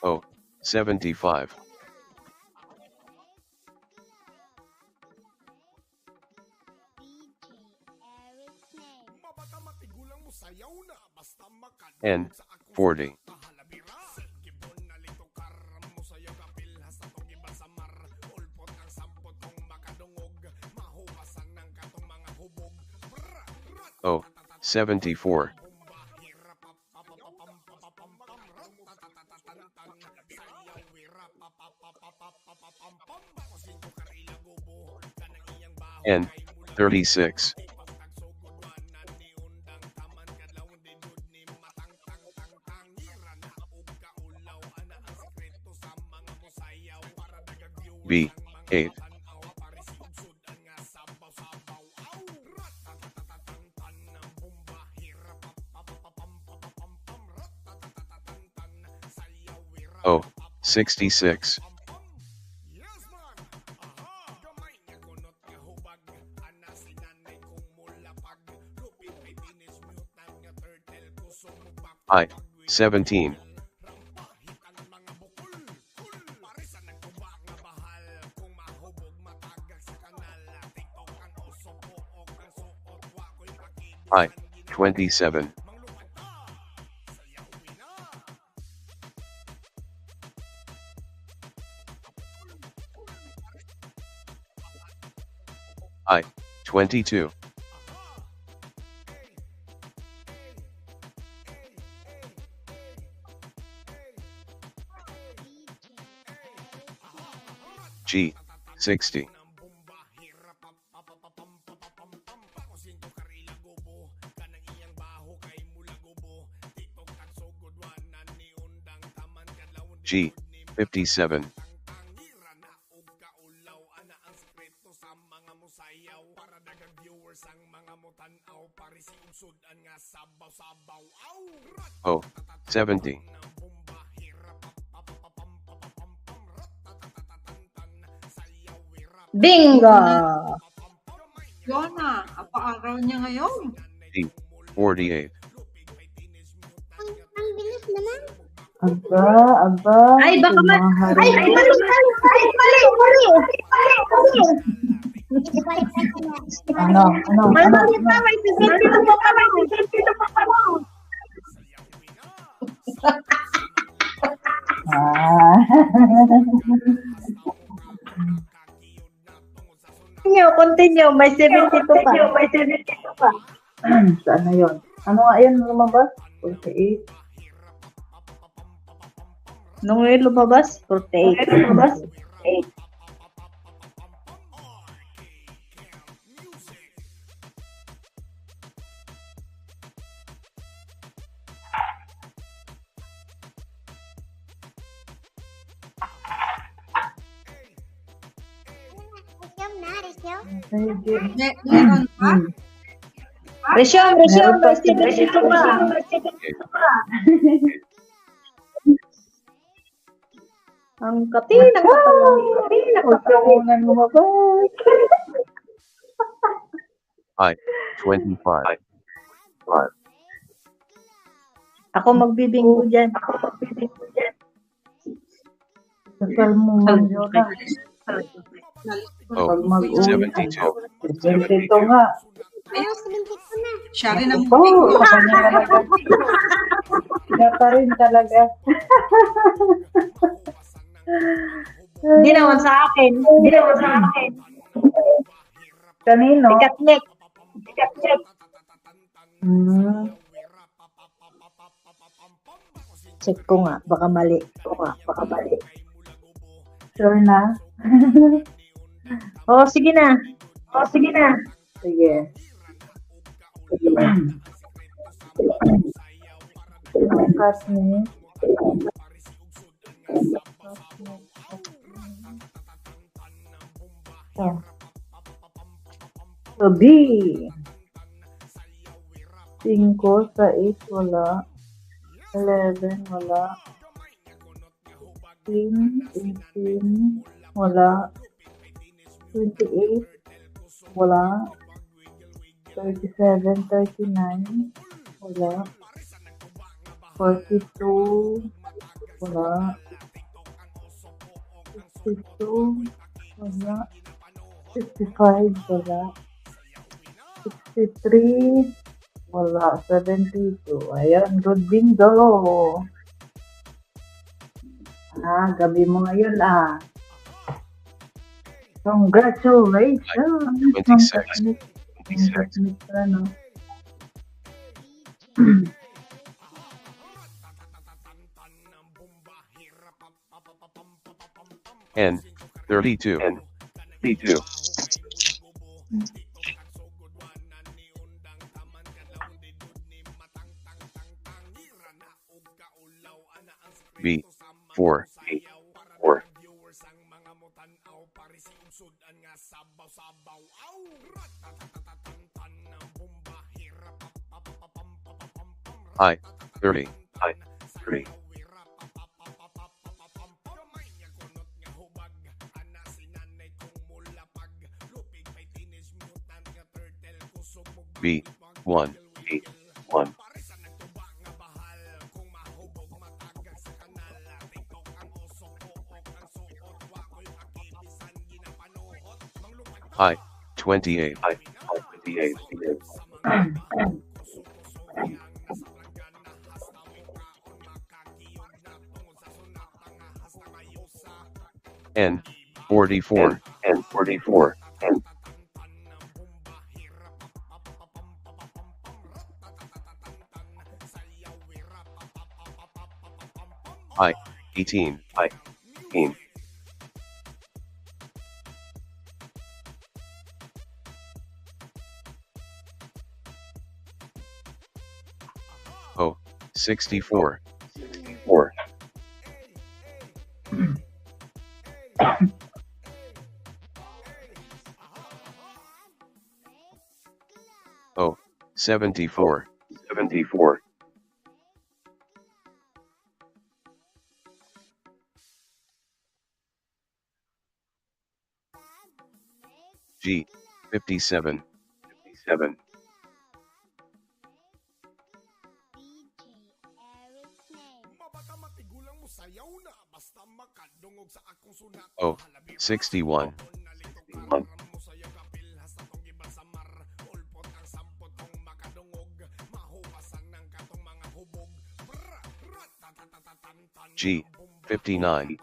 Oh, 75. N, 40. Oh, 74. N, 36. B, 8. Oh, 66. I, 17. I, 27. I, 22. G, 60. G, 57. Oh, 70. Bingo! Yun na, apa-araw niya ngayon. D, 48. Ang bilis naman. Aba. Ay, baka yung mga hari. Ay, mali! Baliktad ko na. Ano? Mali pa, may 72 pa lang. Ah. Continue, may 72 pa. Saan na yun? Ano nga yun lumabas? 48. Nung ngayon lumabas, 48. Resume. Meron pa? Resume, may 72 pa. Ang katinang Huwag lumabas. I, 25. Ako magbibingo dyan. Kasal mo man yun na. Oh, Pag mag-uwi. 72. 72 nga. Ayaw, 72 na. Siya rin ang Oh, big. sa kanya talaga. Siya pa rin talaga. Hindi naman sa akin. Kanino? Ikatnik. Check ko nga, baka mali. Sure na? Oh, sige na. Sige. Kasmi. Sabi. 5, 6, wala. 11, wala. 15, 18, wala. 28, wala. 37, 39, wala. 42, wala. 62, wala. 65, wala. 63, wala. 72, ayan, good bingo. Gabi mo ngayon Congratulations! 26. Submit ka, no? N 32. B 4. I 30. B 1. I 28. N 44. I 18. O 64. O 74. G 57. O 61. G 59.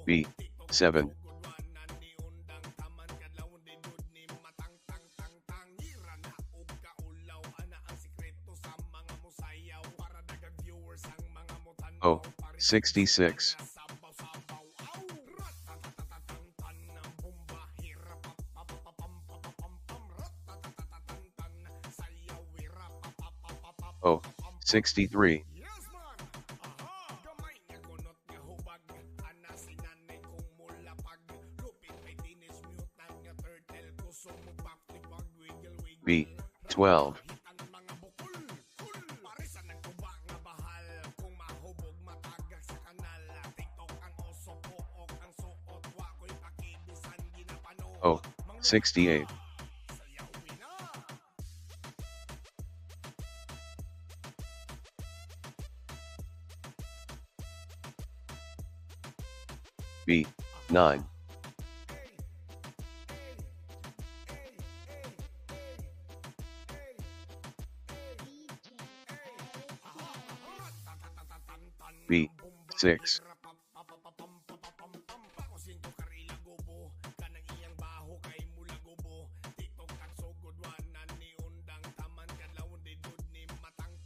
B 7. O 66. O 63. B 12. O 68. B 9. B 6.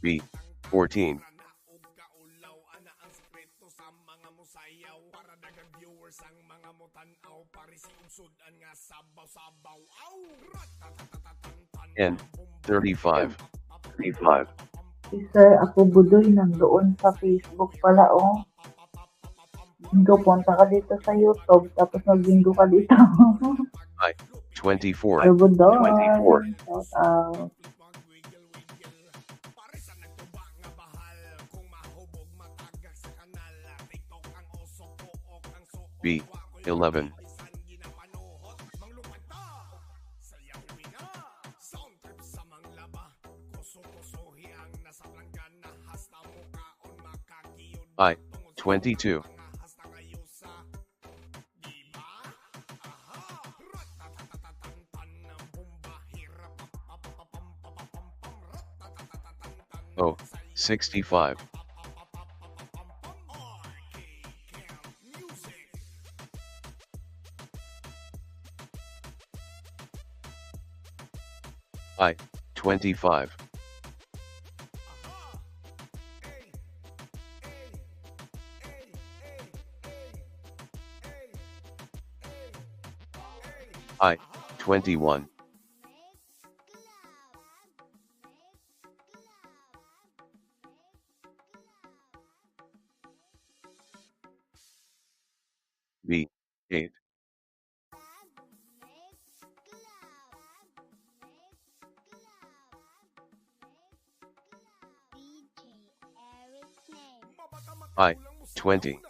B 14. N 35. Si Sir Ako Budoy nandoon sa Facebook pala, oh. Bingo, punta ka dito sa YouTube, tapos mag-bingo ka dito. I 24. Sir Budoy, shout out. B 11. I, 22. O, 65. I, 25. I, 21. B, 8. I, 20.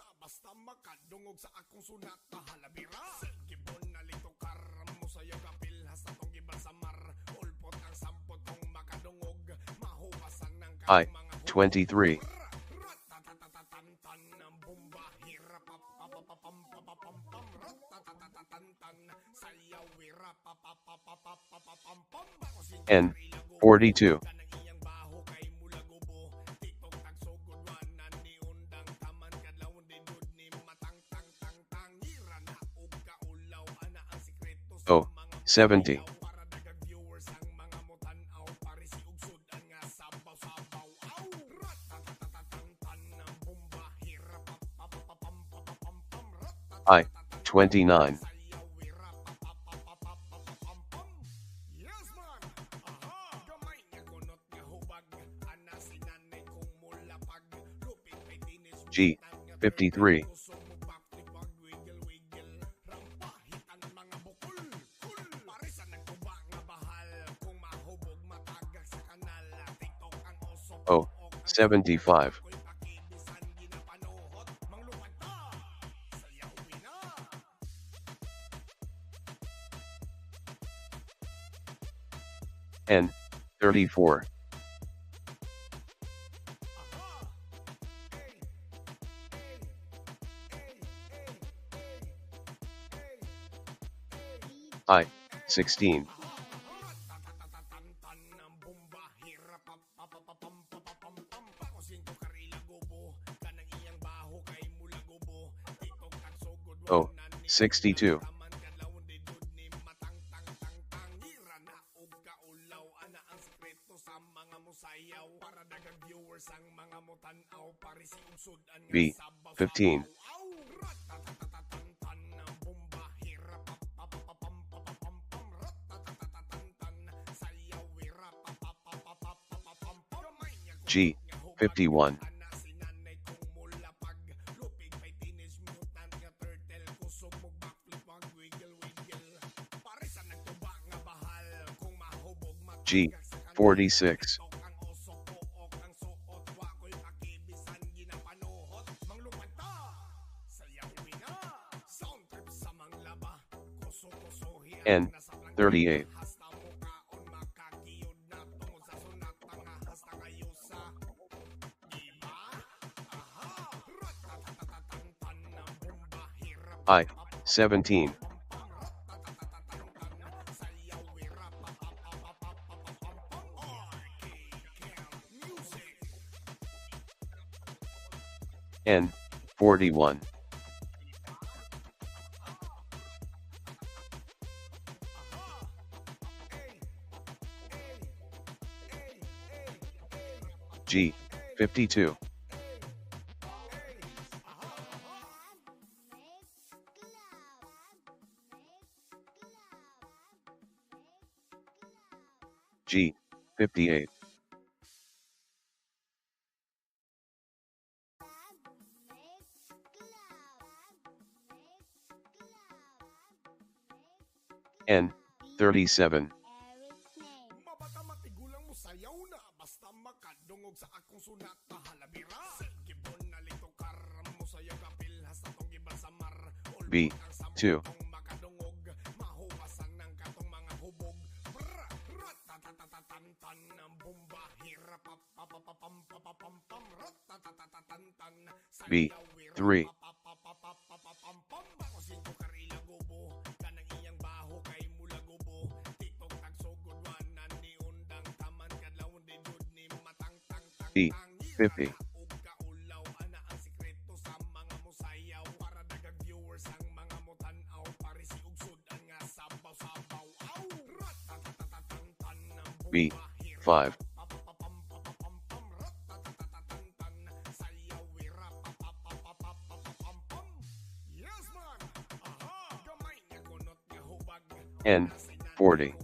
I, 23. N, 42. O, 70. I, 29. G, 53. O, 75. N, 34. I, 16. O, 62. B, 15. G, 51. G, 46. N, 38. I, 17. N, 41. G, 52. G, 58. N, 37. B, 2. B, 3. E, 50. B, 5. N, 40.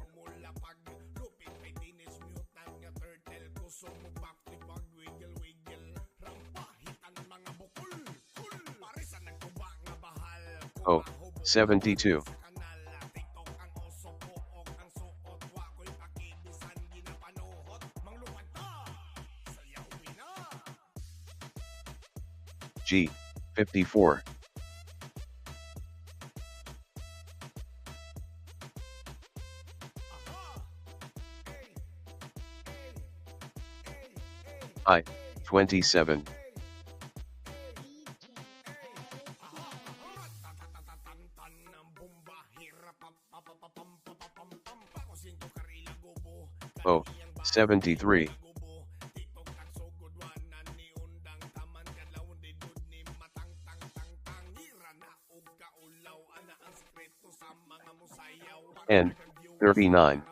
O, 72. G, 54. I, 27. O, 73. N, 39.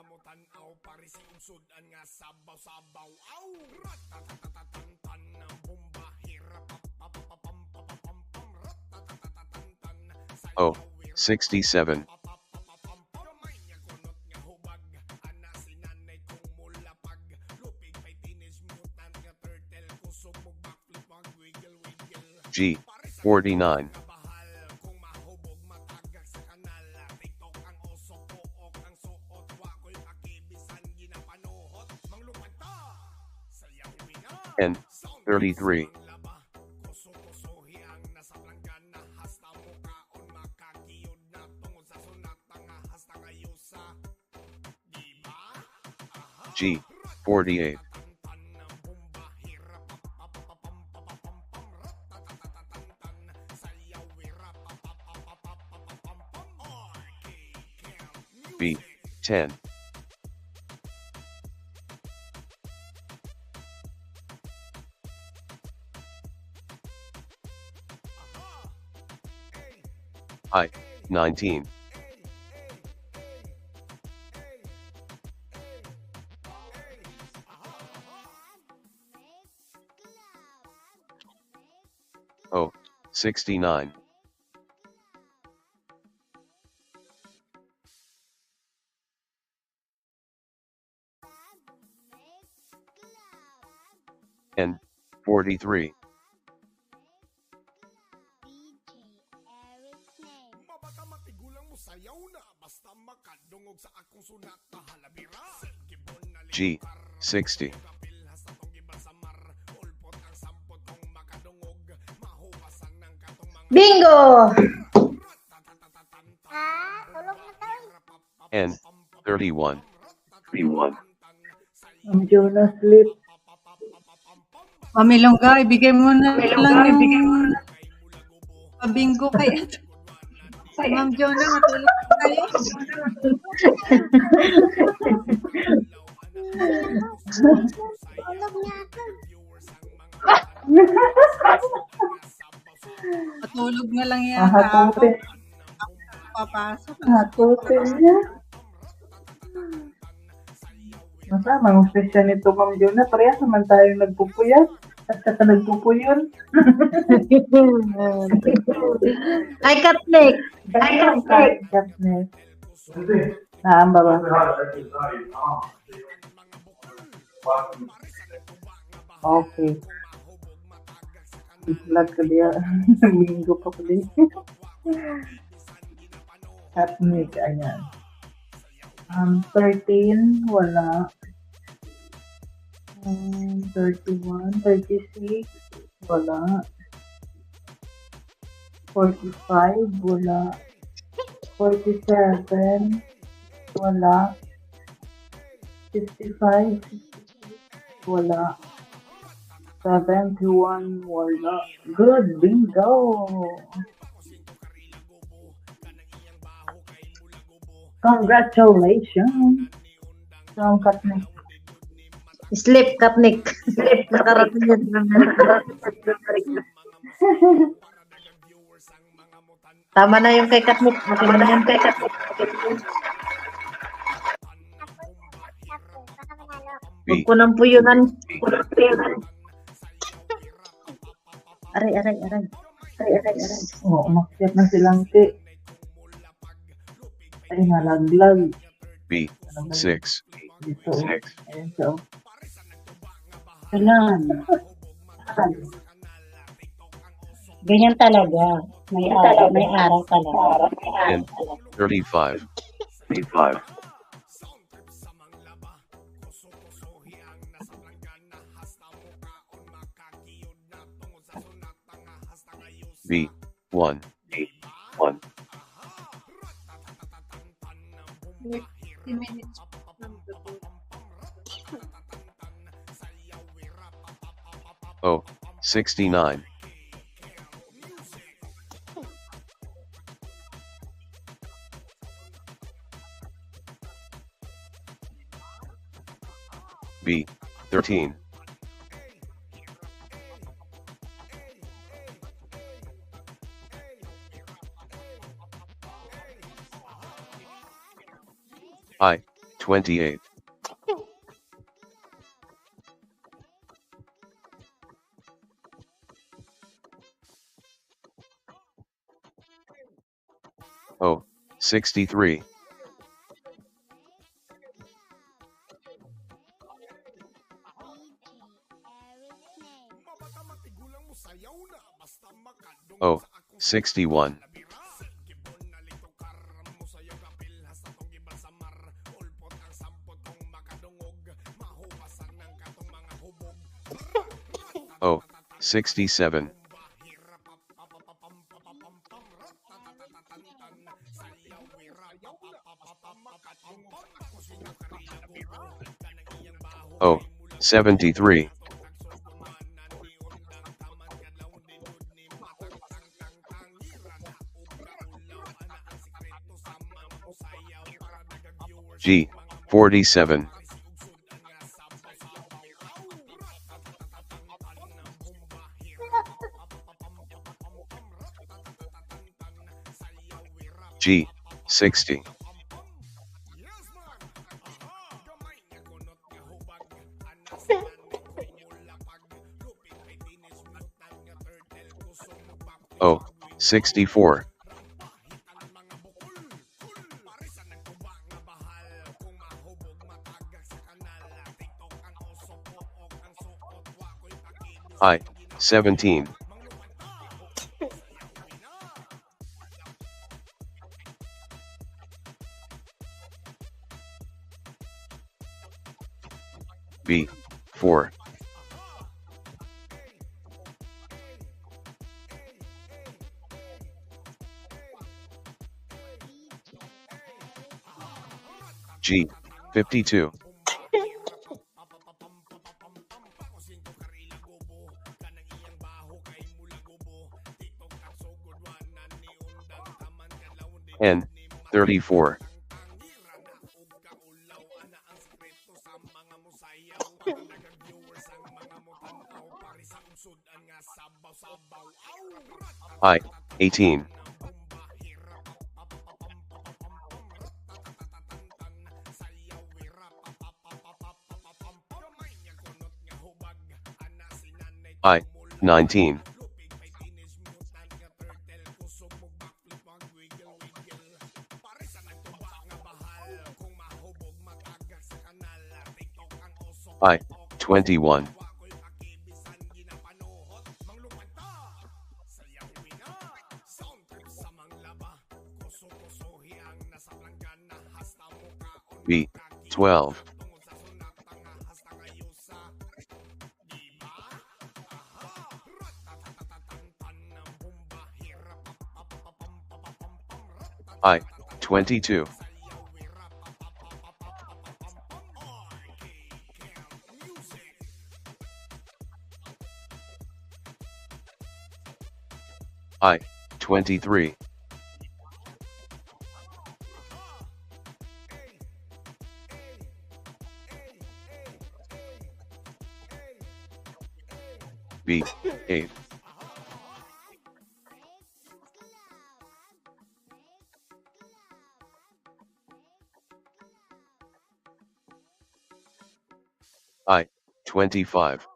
O, 67. G, 49. N, 33. G, 48. B, 10. I, 19. O, 69. N, 43. G, 60. Bingo! Tulog na tayo. N, 31. Ang Jonas sleep. Ma'am Ilongga, ibigay mo na lang yung pabinggo kay Ma'am Jonah, matulog na kayo. Tulog na ako. Matulog na lang yata ako. Hatutin. Papasok. Hatutin niya. Masama, ang special nito, Ma'am Jonah. Pareha naman tayong nagpupuyat. At saka nagpupuyon. Ay, Katnik. Katniss. Naamba ba? Okay. Vlog ko diya. Minggo pa ko din. Katniss, ayan. 13, wala. 31, 36, wala. 45, wala. 47, wala. 55, 56, wala. 71 wala. Good bingo. Congratulations. From Katniss. Sleep, Katnik. Nakarating yan. Tama na yung kay Katnik. Okay na yan. Huwag B, ko nang puyunan. Aray. Oh, umakyat na silang ti. Ay, nalaglag. B, 6, Dito. Ayun siya. Oh. Kailan? Ganyan talaga. May araw talaga. and 35. 35. B, 1, 1. 50 minutes from the boat. O, 69. B, 13. I, 28. O, 63. O, 61. O, 67. O, 73. G, 47. G, 60. O, 64. I, 17. B, 4. G, 52. N, 34. I, 18. I, 19. I, 21. B, 12. I, 22. I, 23. B, 8. I, 25.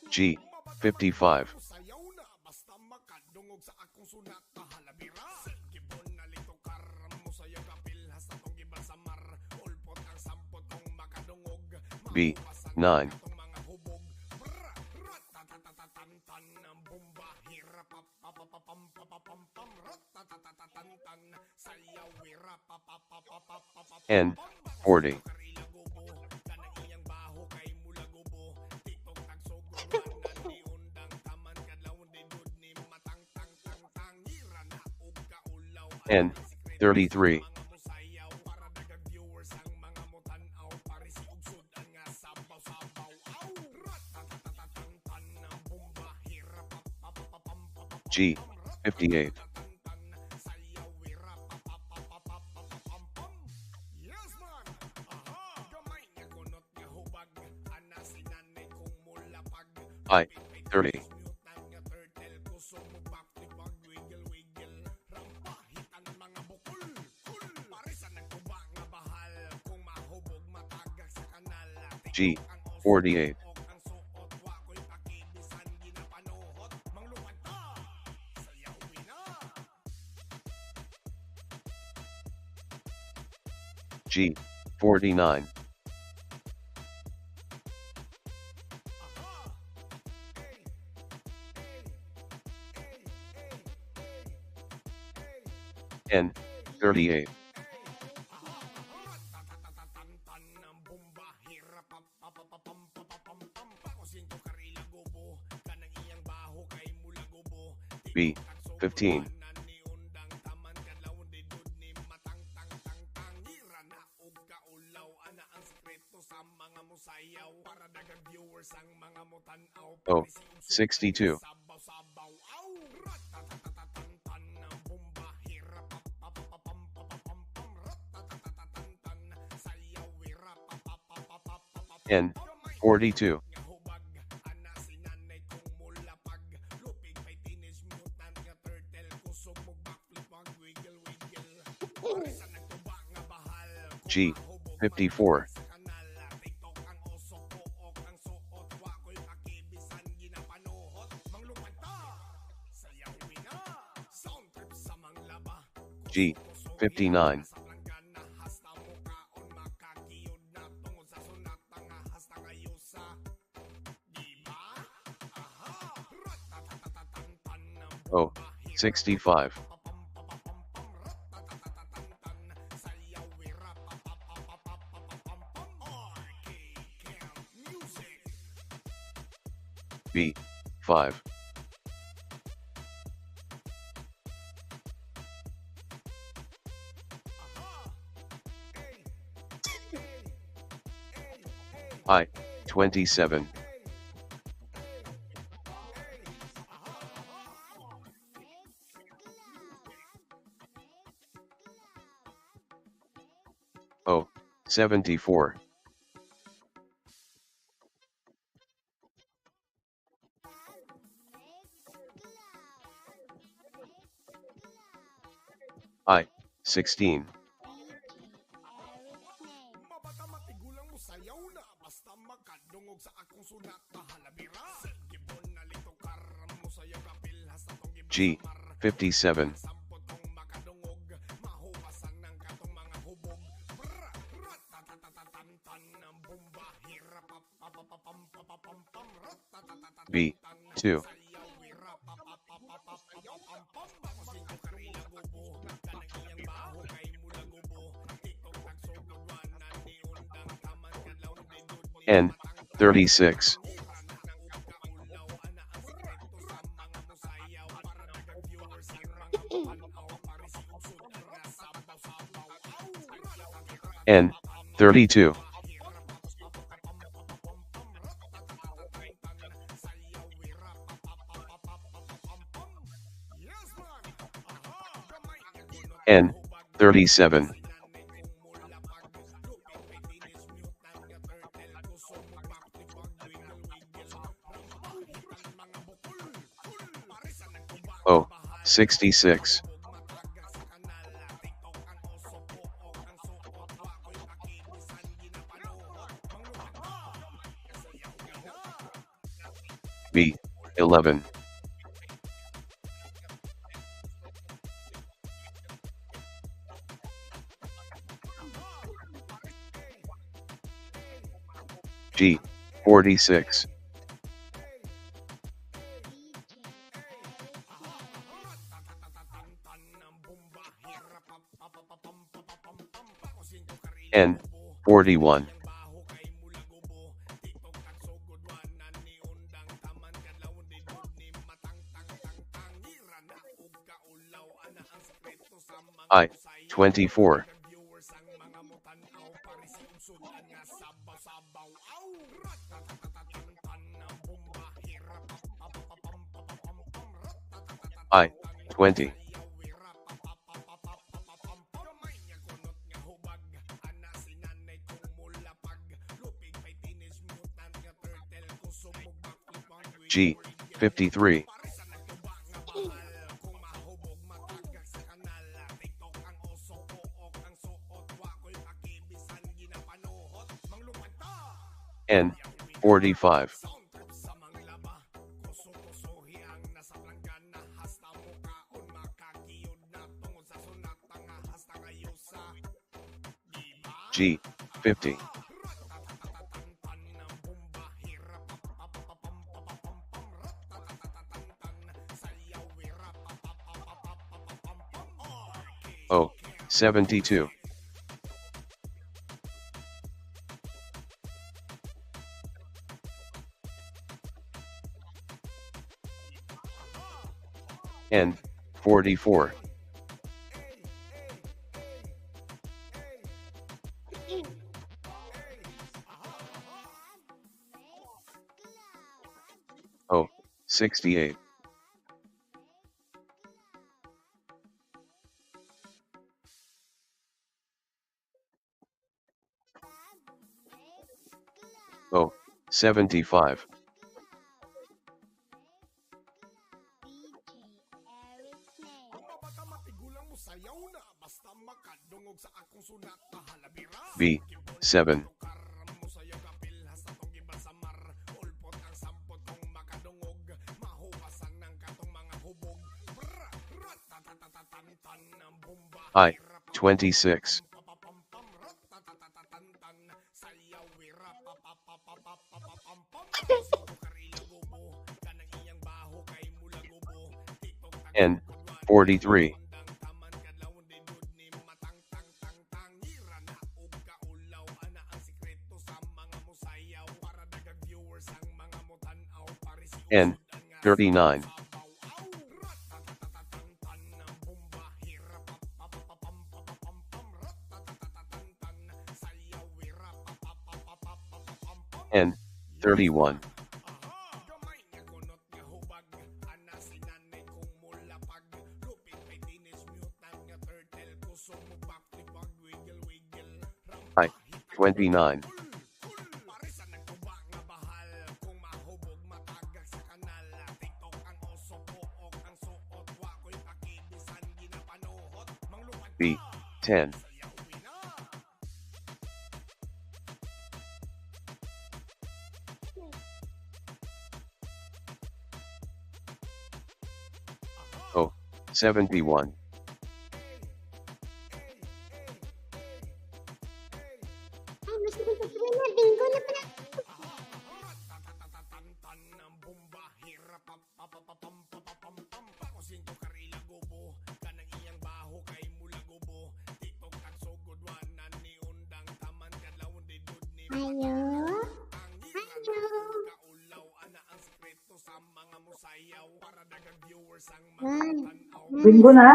G, 55. Sayaw na basta makadungog sa akong sunat kahalabira. Gibon na litokar mo sayaw kapil hasta tong gibal sa mar. Ulpot ang sampot kong makadungog. B, 9. Tong mga hubog. Ratatatatatan ng bomba. Hirap papapapam ratatatatatan sayaw hirap papapapapapapam. N, 40. N, 33. G, 58. I, 30. G, 48. G, 49. N, 38. B, 15. O, 62. N, 42. G, 54. G, 59. O, 65. B, 5. I, 27. O, 74. I, 16. G, 57. B, 2. N, 36. N 32. N 37. O 66. B 11. G 46. N 41. I 24. I 20. G 53. N 45. G 50. O 72. N 44. O 68. O 75. B 7. I 26. N 43. N 39. N 31. I 29. B 10. O 71. Ay, basta ko na, bingo na pala. Ayo. Bingo na?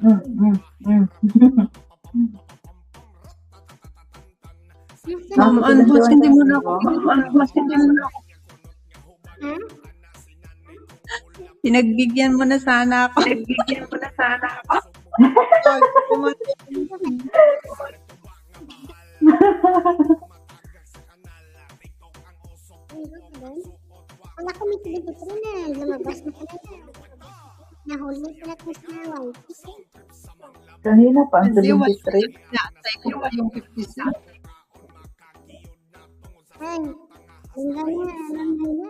Mm. Ma'am Nasa Anhos, 71 hindi mo tayo, na di ako, ba? Ha? pinagbigyan mo na sana ako. Pag kumain. Wala kami 23 na. Lumabas na pala na. Nahuli pala ko sa white. Kanina pa, ang Hindi, wala. 73. Naantay ko pa yung 56. Ay, hanggang na.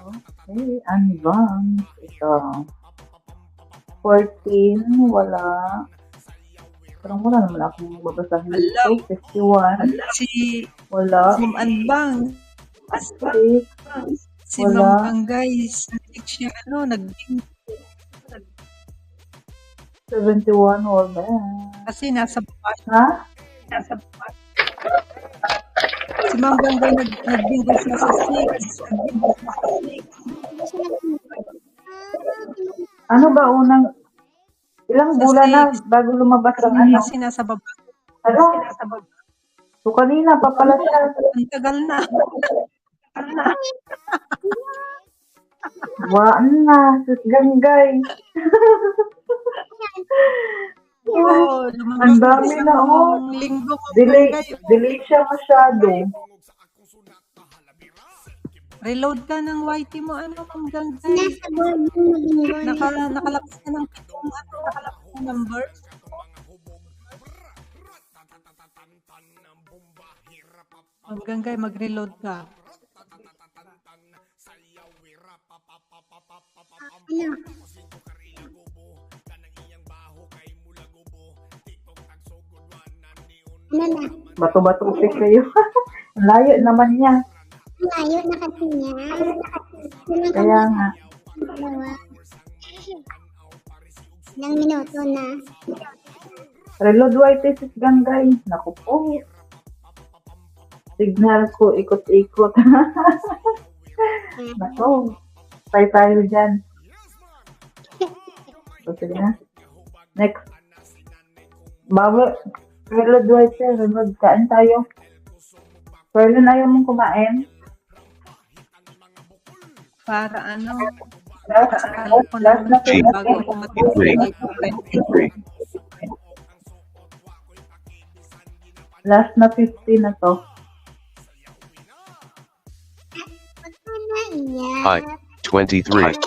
Okay, unbound. Ito. 14, wala. Parang wala naman akong babasahin Hello. dito. 51, Si wala. Ma'am Anbang, 6, si wala. Ma'am Anggay, siya naging 71, wala. kasi nasa baba siya. Ha? Si Ma'am Ganggay nagbinggo siya sa 6. Ano ba unang, ilang Sa bulan na 6. bago lumabas ang ano? Kasi nasa baba. Ano? So kanina pa pala siya. Ang tagal na. Waan na, sus ganggay. Oo, Ang lumabas na dami isang na, oh. linggo Ma'am Delay Ganggay. siya masyado. Reload ka ng YT mo, Ma'am Ganggay. Nasa board yung maging board. Nakalabas ka ng pitong nakalabas na numbers. Ma'am Ganggay, mag-reload ka. Ano? Ano na? Bato-bato upik kayo. Ang layo naman niya. Ang layo na kasi niya. Kaya nga. Dalawa. Ilang minuto na. Reload white sis ganggay. Naku po. Signal ko ikot-ikot. Naku. Tayo dyan. So, sige na. Next. Bago. Reload white sis. Reload. Kain tayo. Perlin, ayaw mong kumain? Para Last na G. bago ako matapos. Last na 50 na to. Ano iyan? I. 23.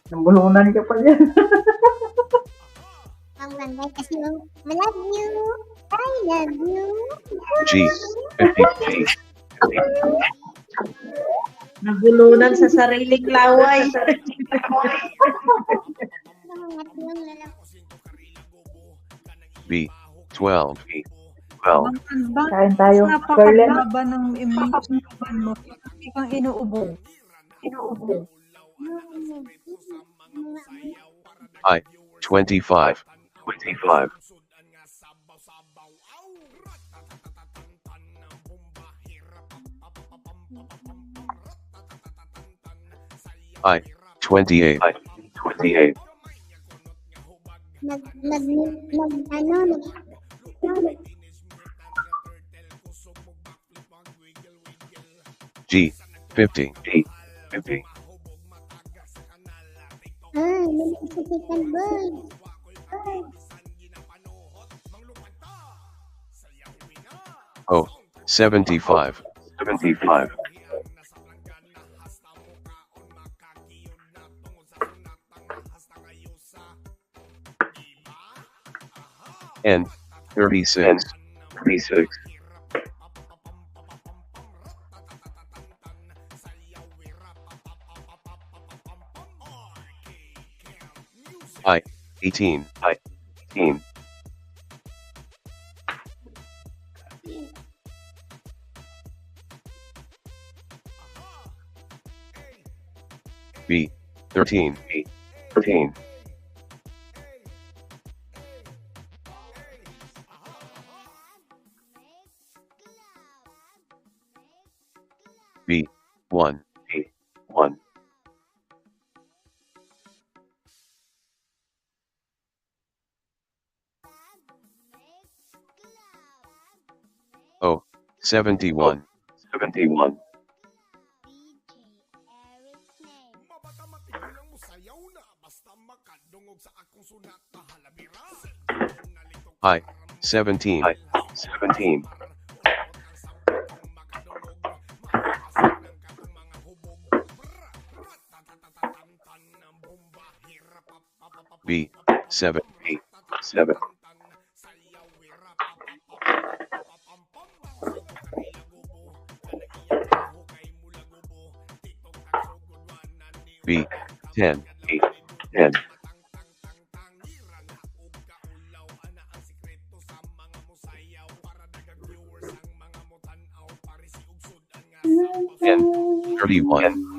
Nambulunan ka pa dyan. Ang ganda kasi I love you. I love you. G. 50. Nagulunan sa sariling laway. B. 12. Ma'am Anbang, Kain tayo. napakababa ng immune system mo. Hindi kang inuubo. I. 25. I. 28. G. 50. Second bird. O. 75. N. 36. I. 18. B. 13. B. 1. 71. Mabata matigulang mo sayaw na basta makadungog sa akong sunat na halabira. Nalito Hi, 17. B, 7. B, 10. N, 31.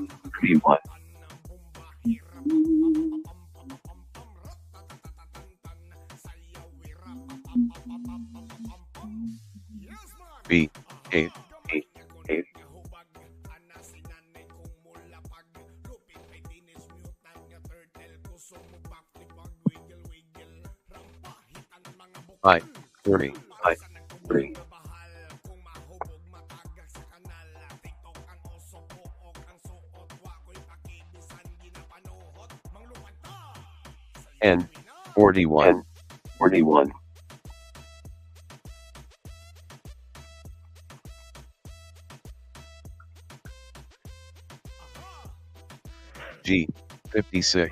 B, 8. I, 30. N, 41. G, 56.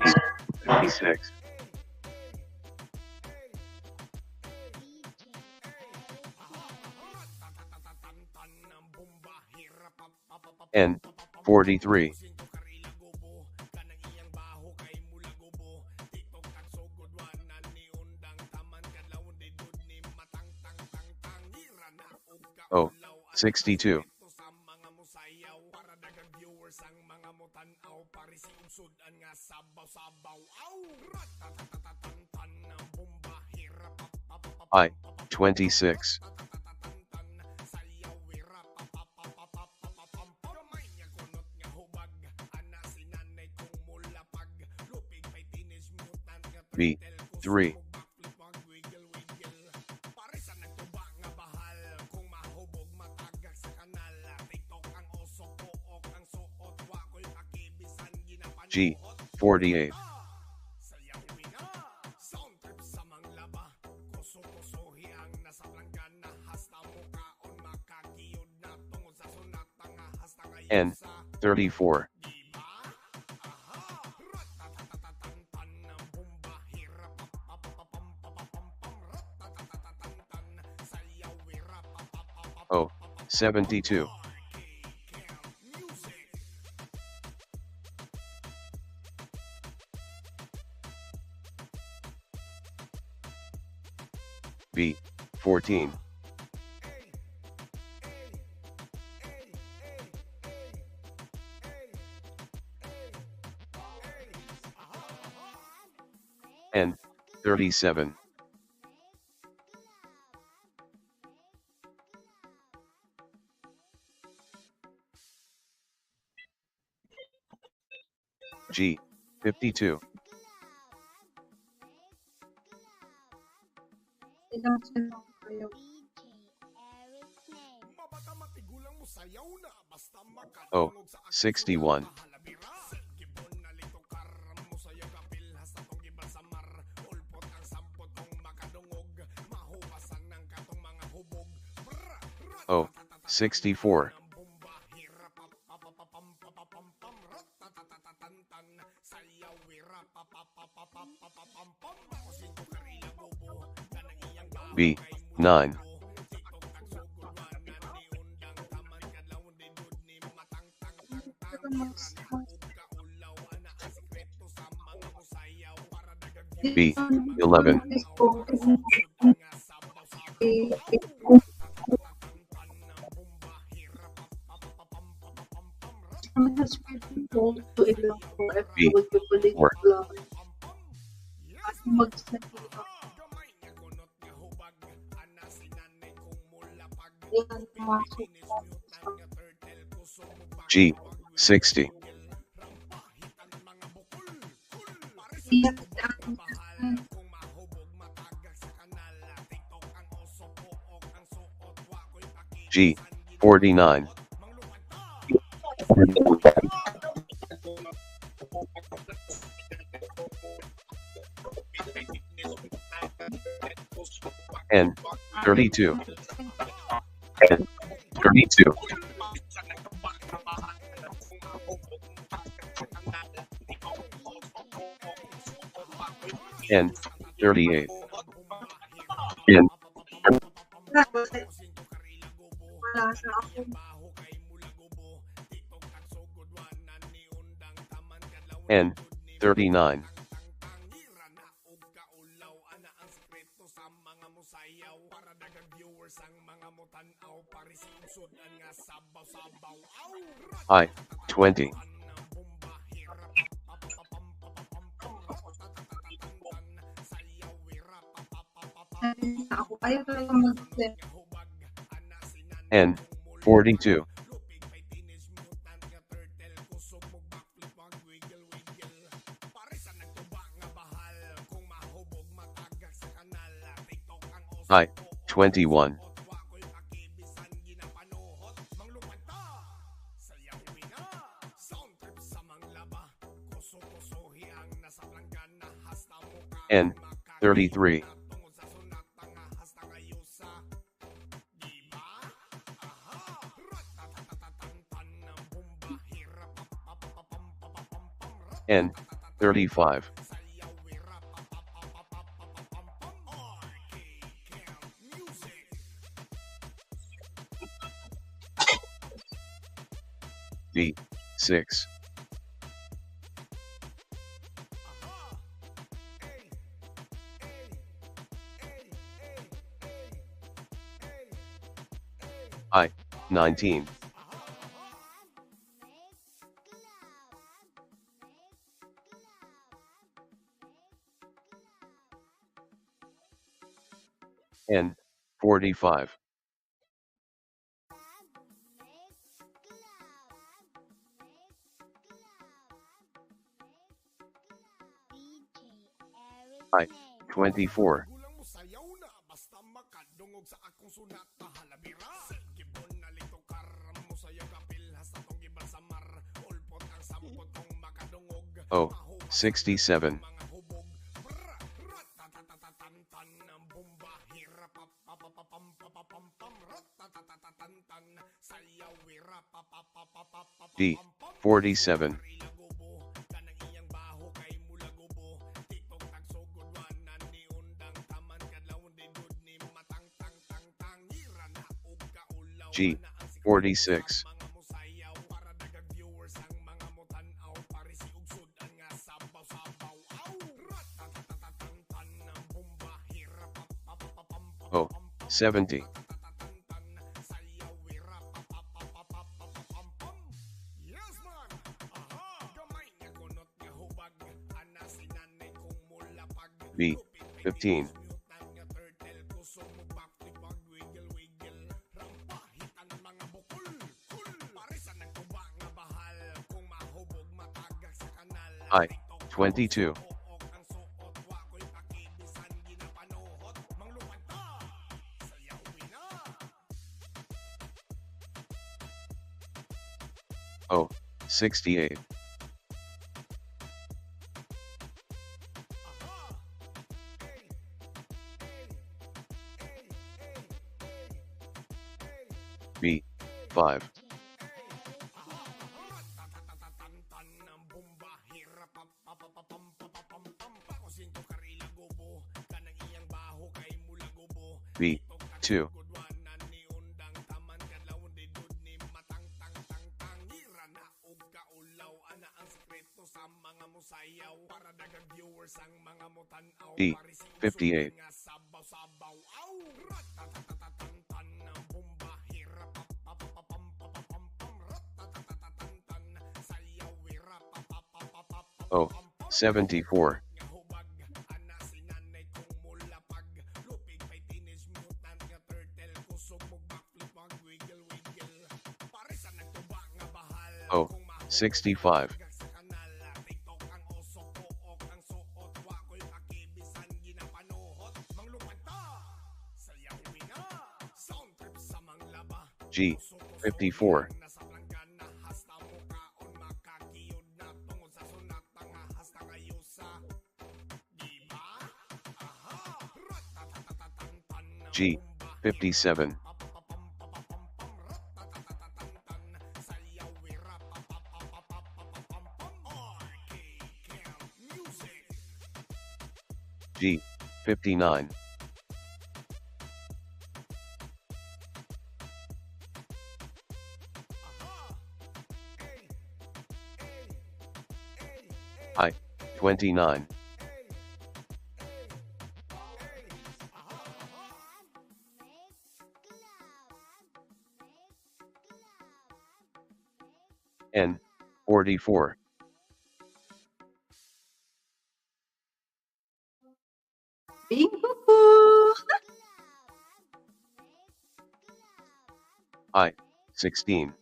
N, 43. O, 62. I, 26. B, 3. G, 48. N, 34. O, 72. B, 14. N, 37. G, 52. Ilang sino kayo? O, 61. O, 64. B, 9. B, 11. B, 4. G, 60. G, 49. N 32. N 32. N 38. N Wala sa ako. N 39. I 20. Ako kayo talaga mag-set. N 42. I 21. N 33. N 35. B 6. I 19. N 45. I 24. O 67. D 47. G 46. O 70. B 15. I 22. O 68. B 5. B 2. D 58. O 74. O 65. G 54. G, 57. G, 59. I, 29. N, 44. Bingo po! I, 16.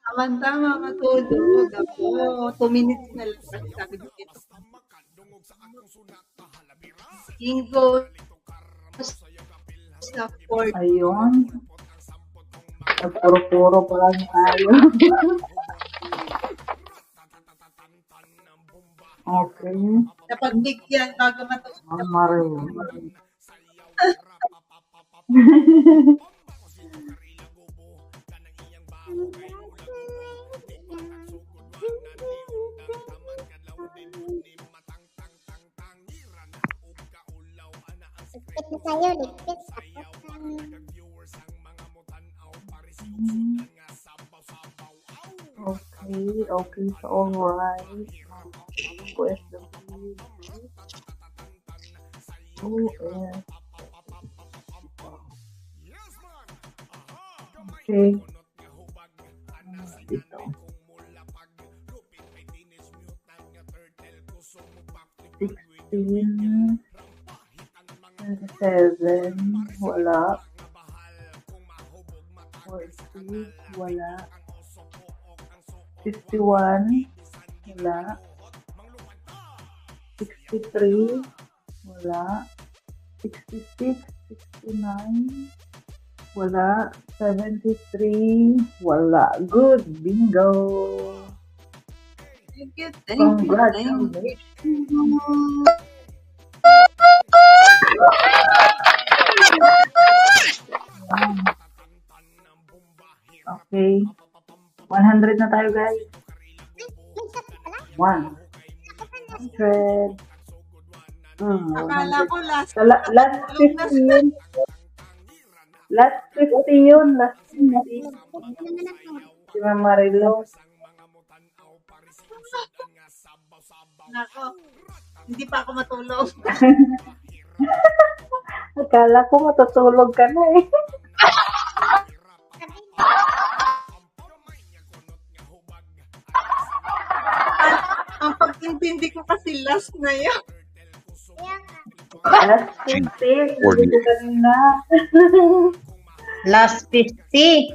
Tama-tama, matulog. Ako, 2 minutes na lang kasi sabi ko dito. Bingo sa 4. Ayun. Nagpuro-puro pa lang tayo. Okay. Dapat bigyan bago matulog. Ang Mario. Ligpit na tayo, ligpit. Okay, okay, so alright. OFW. Okay. Dito. 16. 27. Wala. 40. Wala. 51. Wala. 63. Wala. 66. 69. Wala. 73. Wala. Good. Bingo. Thank you, thank you, thank Congratulations. you. Okay. 100 na tayo, guys. 100. Akala ko last. Last 50 yun. Last 50 yun. Last 50. Si Ma'am Marilo. Nako, hindi pa ako matulog. Akala ko matutulog ka na eh. Ang pag-intindi ko kasi last na yun. Last 50. Sabi ko kanina. Last 50.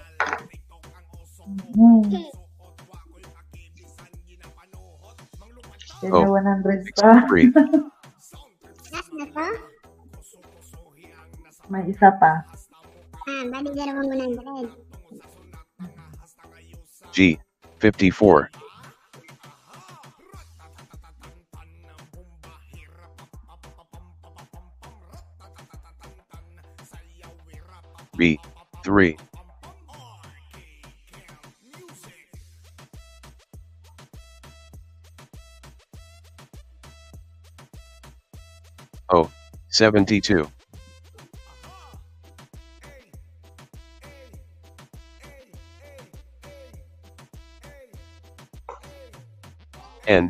Yan Oh, na 100 pa. 63. Last na to? May isa pa. Bali dalawang 100. G, 54. B, 3. O, 72. N,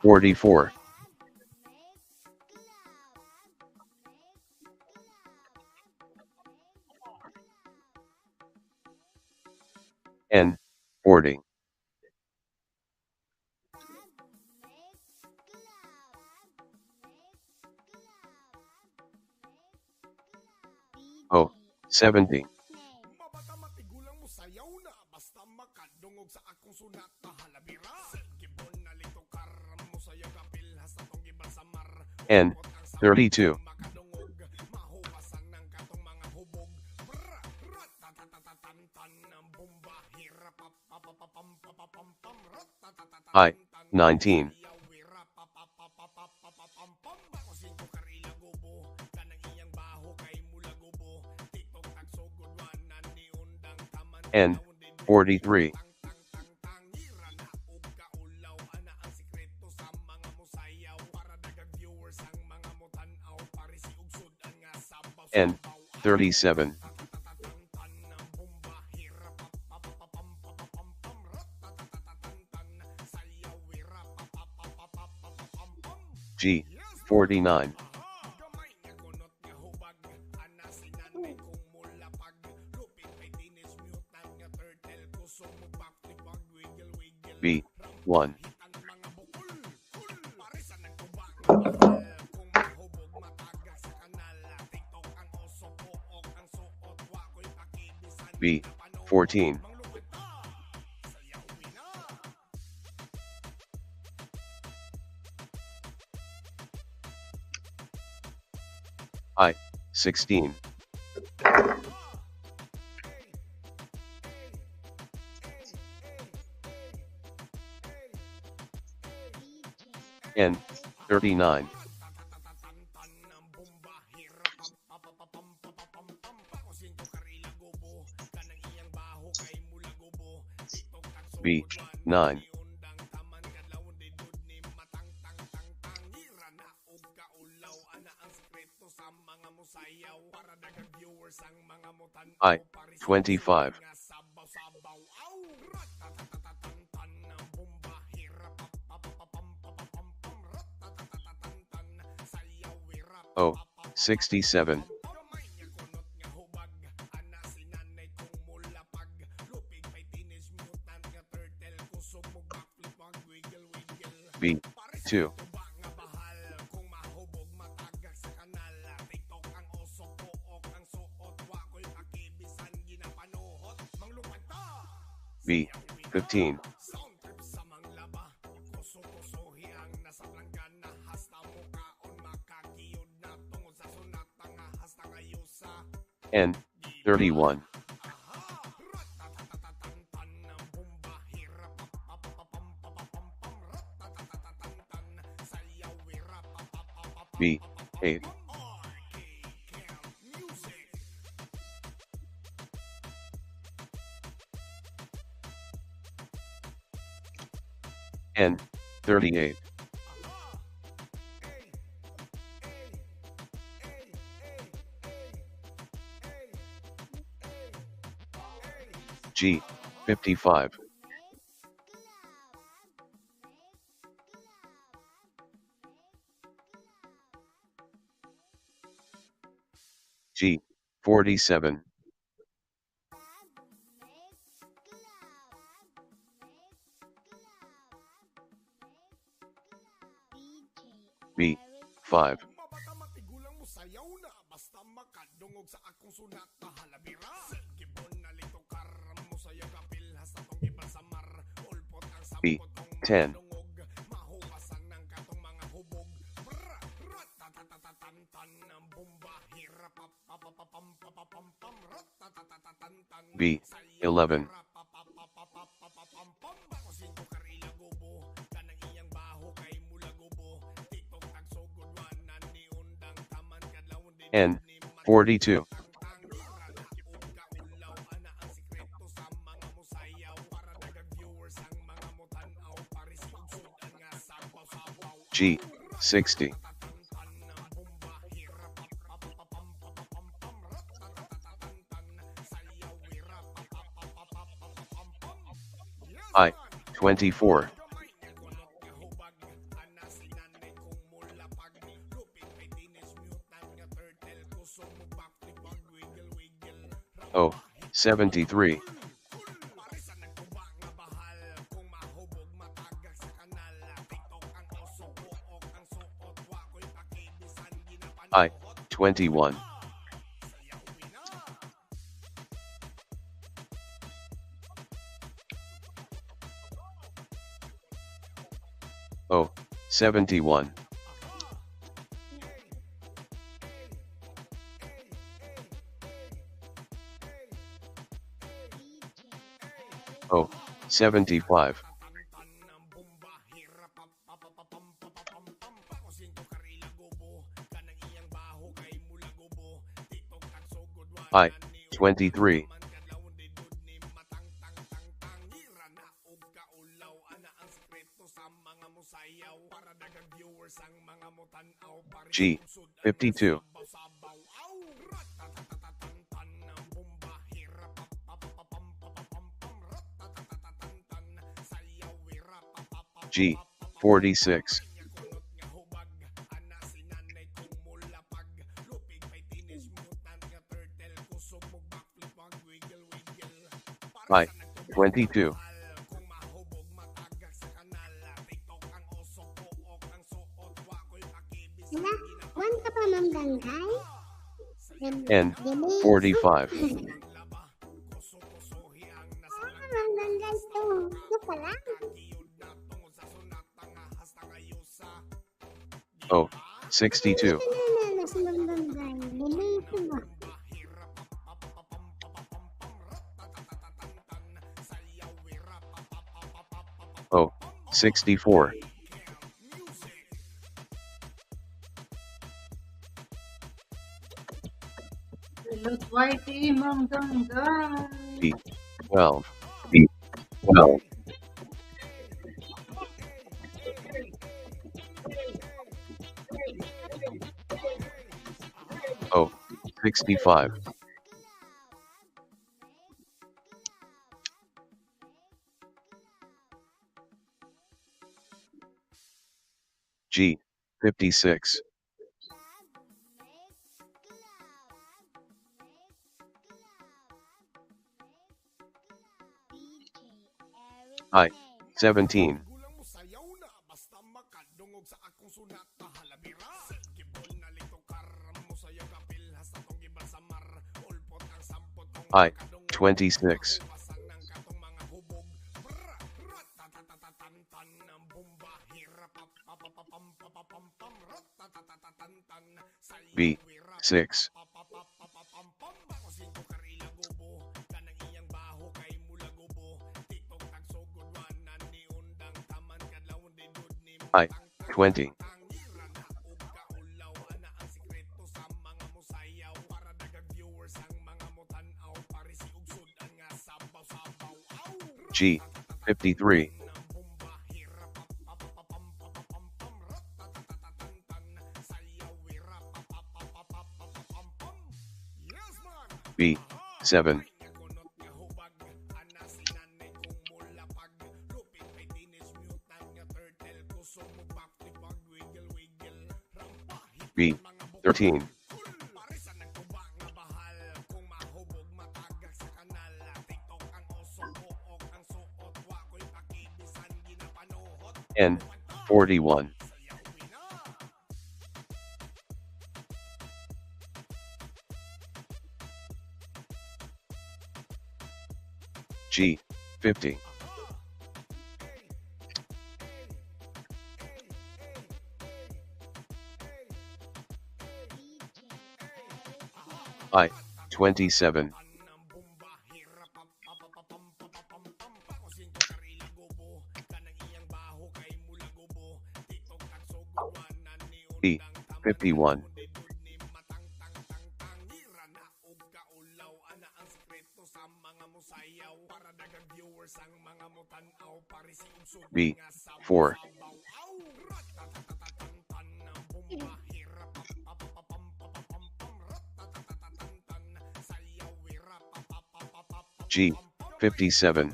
44. N, 40. O, 70. Mamatigulang mo sayaw na basta makadungog sa akong sunat na halabira. Gibon na lito karam mo sayaw kapil hasta tong gibal sa mar. N, 32. Makadungog mahuwasan ng katong mga hubog. Bra, rat, tatatatan ang bomba hirap. I, 19. N, 43. N, 37. G, 49. B, 1. B, 14. I, 16. N, 39. B, 9. I, 25. O, 67. B, 2. B, 15. N, 31. B, 8. N, 38. G, 55. G, 47. B, 5. B, 10. B, 11. N, 42. G, 60. I, 24. O, 73. I, 21. O, 71. O, 75. I, 23. G, 52. G, 46. I, 22. Wala, one ka pa, Ma'am Danggay? N, 45. Ma'am Danggay to. Ito pa lang. O, 62. Nanalo si Ma'am Danggay. Nilito ba? O, 64. Hello, Whitey, Ma'am Danggay. B, 12. B, 12. O, 65. G, 56. I, 17. Gulang mo sayaw na basta makadungog sa akong sunat halabira. Gibon na lito karam mo sayaw kapil hasta tong giban sa mar. Ulpot ang sampot kong I, 26. pasang ng katong mga hubog. Bra, ratatatatatan ng bomba. Hirap papapapam ratatatatatan sayaw B, 6. I, 20. G, 53. B, 7. B, 13. N, 41. G, 50. I, 27. B, 51. B, 4. G, 57.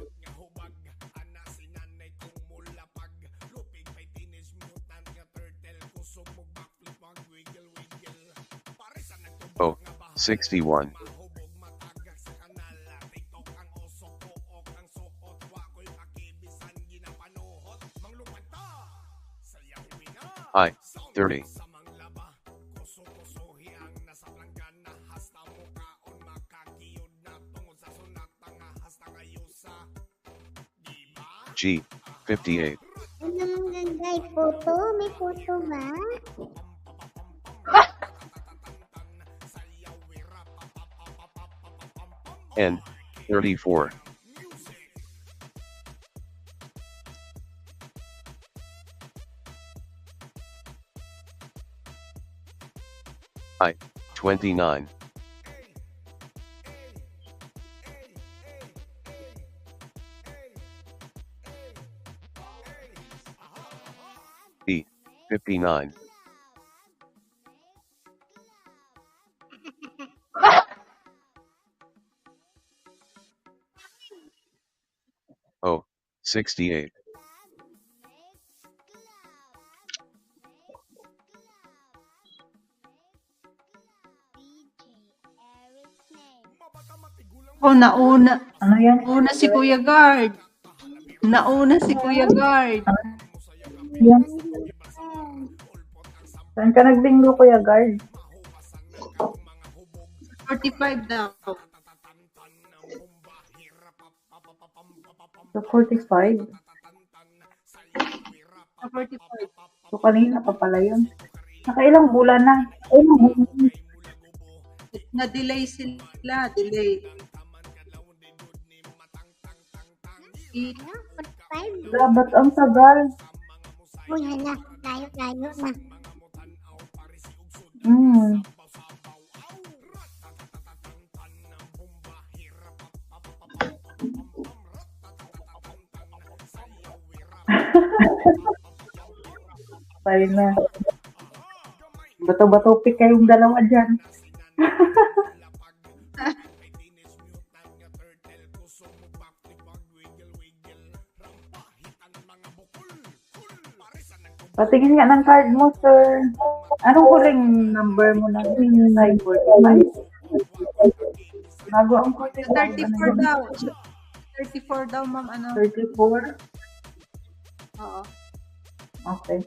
O, 61. I, 30. G, 58. Ano Ma'am Danggay? Photo? May photo ba? N, 34. I, 29. 59. Oh, 68. Oh, nauna. Ano yan? Nauna si Kuya Guard. Nauna si Kuya Guard. Yan. Saan ka nagbingo, Kuya Guard? 45 daw. So, 45. Sa 45. So, kanina pa pala yun. Nakailang bulan na. Na-delay sila. Delay. Ano? 45? Dapat ang tagal. Uy, hala. Layo-layo na. Tayo na. Bato-bato pick kayong dalawa dyan. Patingin nga ng card mo, sir. Anong huling number mo na? 945? Bago ang 45. 34 daw. 34 daw, ma'am. Ano? 34? Oo. Okay.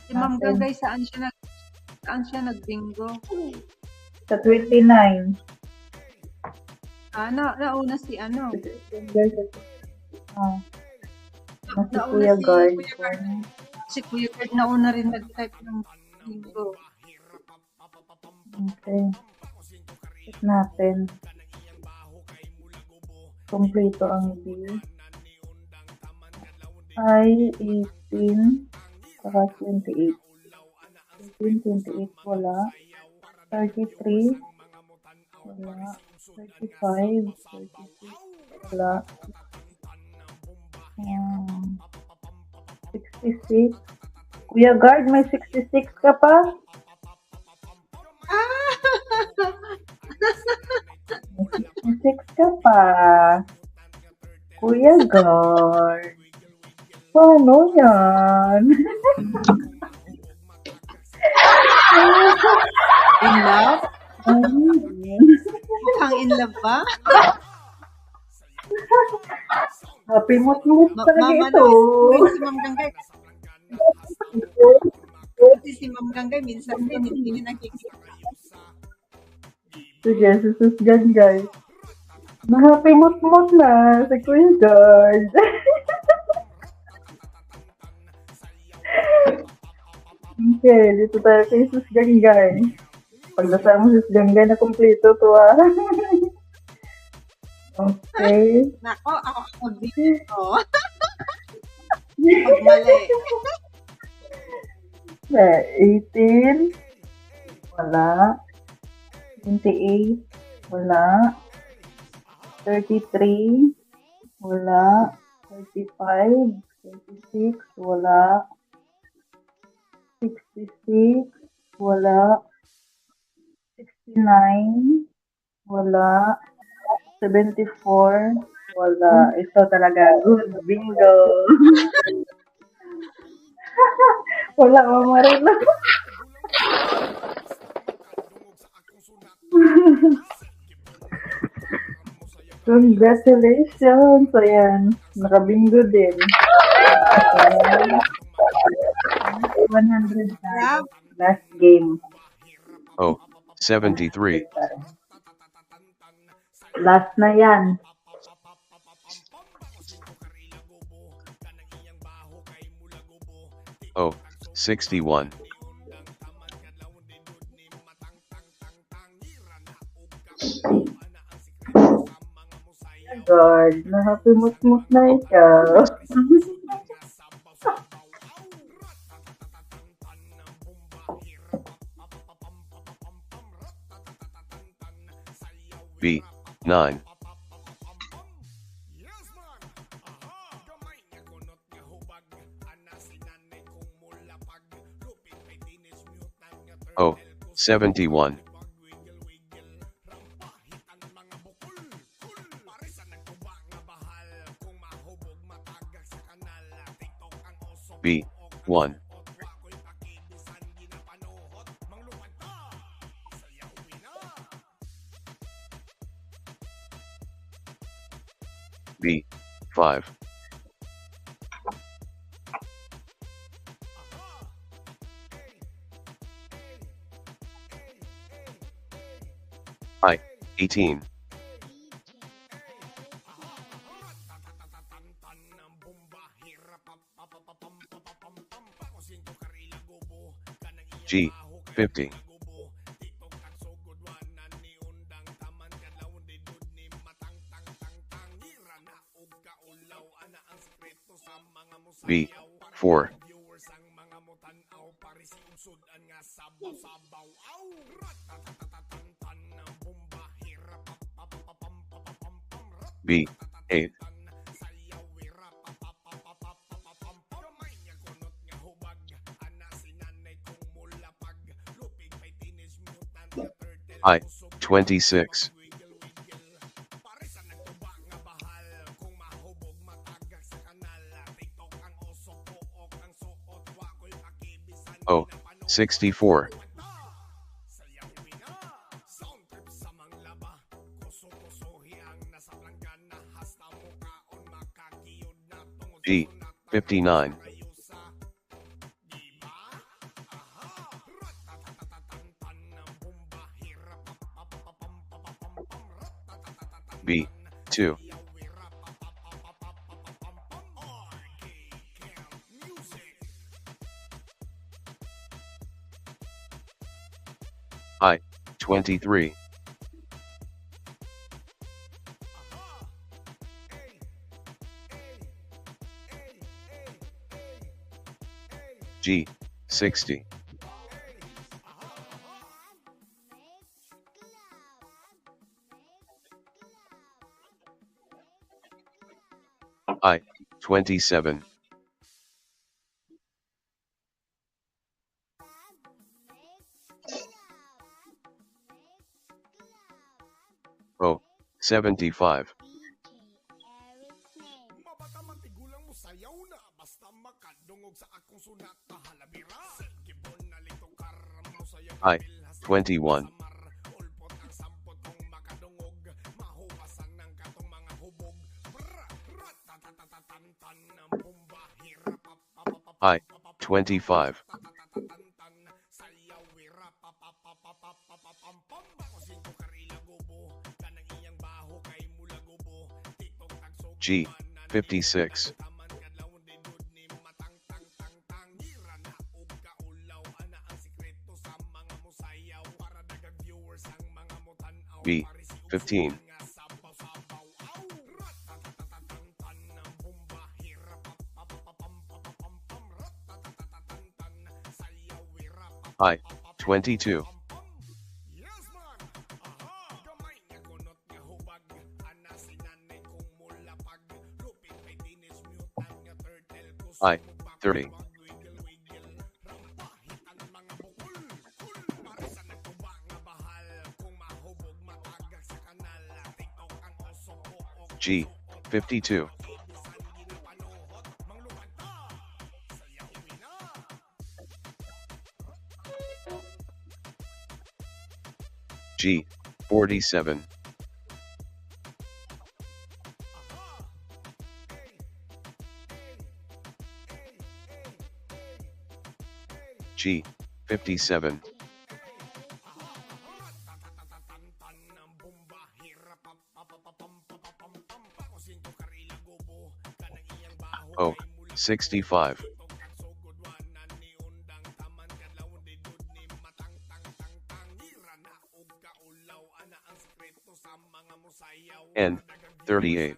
Si Ma'am Okay. Gagay, saan siya nagbingo? Sa 29. Nauna si ano? Oh. Si Nauna Kuya si Guard. Kuya Guard. Si Kuya Guard nauna rin nag-type ng bingo. Okay. Check natin. Kompleto ang B. I 18 saka 28. 18, 28 wala. 33 wala. 35, 36 wala. 66. Kuya Guard, may 66 ka pa? May 66 ka pa. Kuya Guard. Paano yan? In love? Mukhang in love ba? Happy mood talaga Ma'am, ito. wait, si Ma'am Gangay. Kasi si Ma'am Gangay, minsan din, hindi niya nakikita. Sige, susus dyan, guys. Na-happy mood na si Kuya Guard. Okay, dito tayo kay Sus Gangay. Pag nasa mo Sus Gangay na kumpleto to ah. Okay. Nako, ako mag-video. Pag mali. 18. Wala. 28. Wala. 33. Wala. 35. 36. Wala. 66. Wala. 69. Wala. 74. Wala. Ito talaga. Good. Bingo. Wala, Mama Rina. Congratulations. Ayan. Nakabingo din. Ayan. 100 na. Last game. Oh, 73. Last na yan. Oh, 61. God, na-happy mood na ikaw. B, 9. 71. B. 1. B. 5. I. 18. G. 50. B. 4. B. 8. I. 26. O. 64. G. 59. B. 2. I. 23. G. 60. I. 27. O. 75. I. 21. I. 25. G. 56. B. 15. I. 22. I. 30. G. 52. G. 47. G. 57. O. 65. N. 38.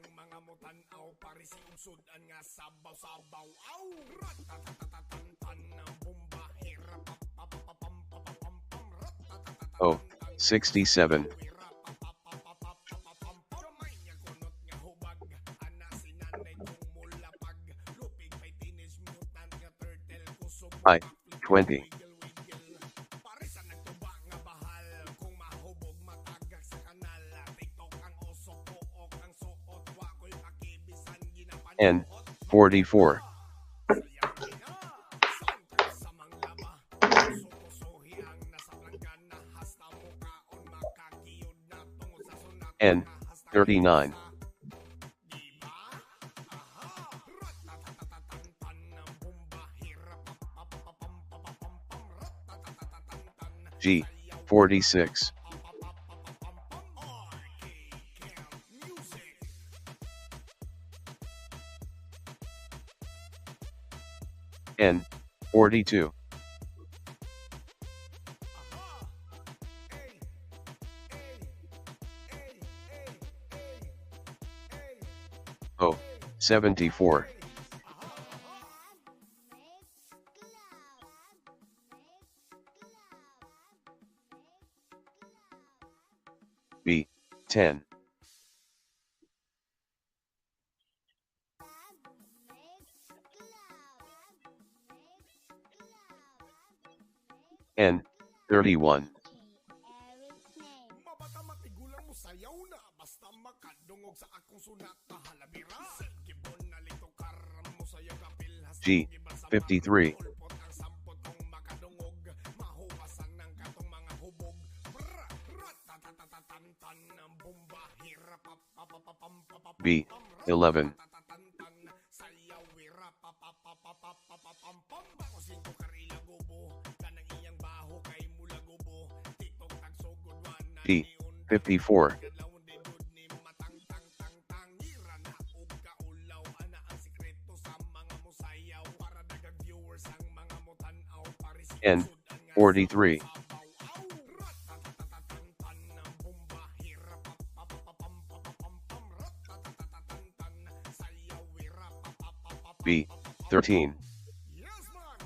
O. 67. I. 20. N 44. N 39. G 46. N 42. O 74. B 10. N 31. Mabata matigulang mo sayaw na basta makadungog sa akong sunat na halabira. Gibon na lito karam mo sayaw kapil hasta G 53. ulpot ang sampot kong makadungog. Mahupasan ng katong mga hubog. Bra, ratatatatatan ng bomba. Hirap papapapam. B 11. Sayaw wira papapapapapam. Bako singko karila gubo. Kanang iyang baho kay mula gubo. TikTok tagsugod wana. D 54. N 43. B 13. Yes man.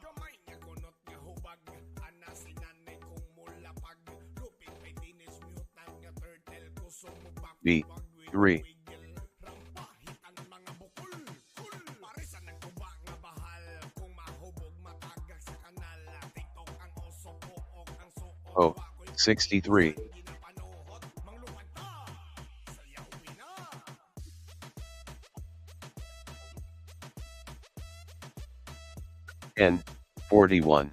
Gamay nga kunot nga hubag. Ana sinanay kong mulapag. Lupit may teenage mutant nga turtle ko sumubak. B 3. Rampahitan mga bukol. Parisan ng tuba nga bahal. Kung mahubog matagak sa kanal. TikTok ang oso pook ang suot. O 63. Ginapanuhot manglupad ta. Sayawin na. N 41.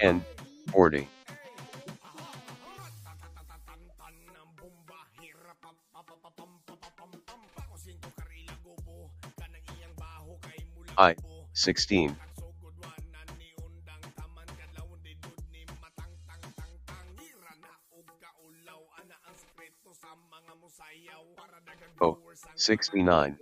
N 40. I 16. O 69.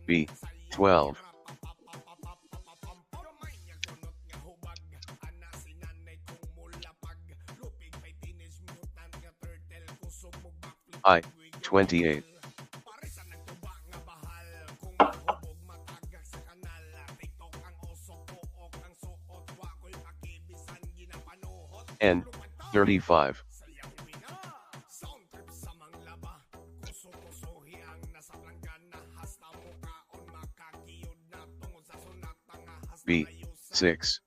B 12. I 28. N 35. B 6.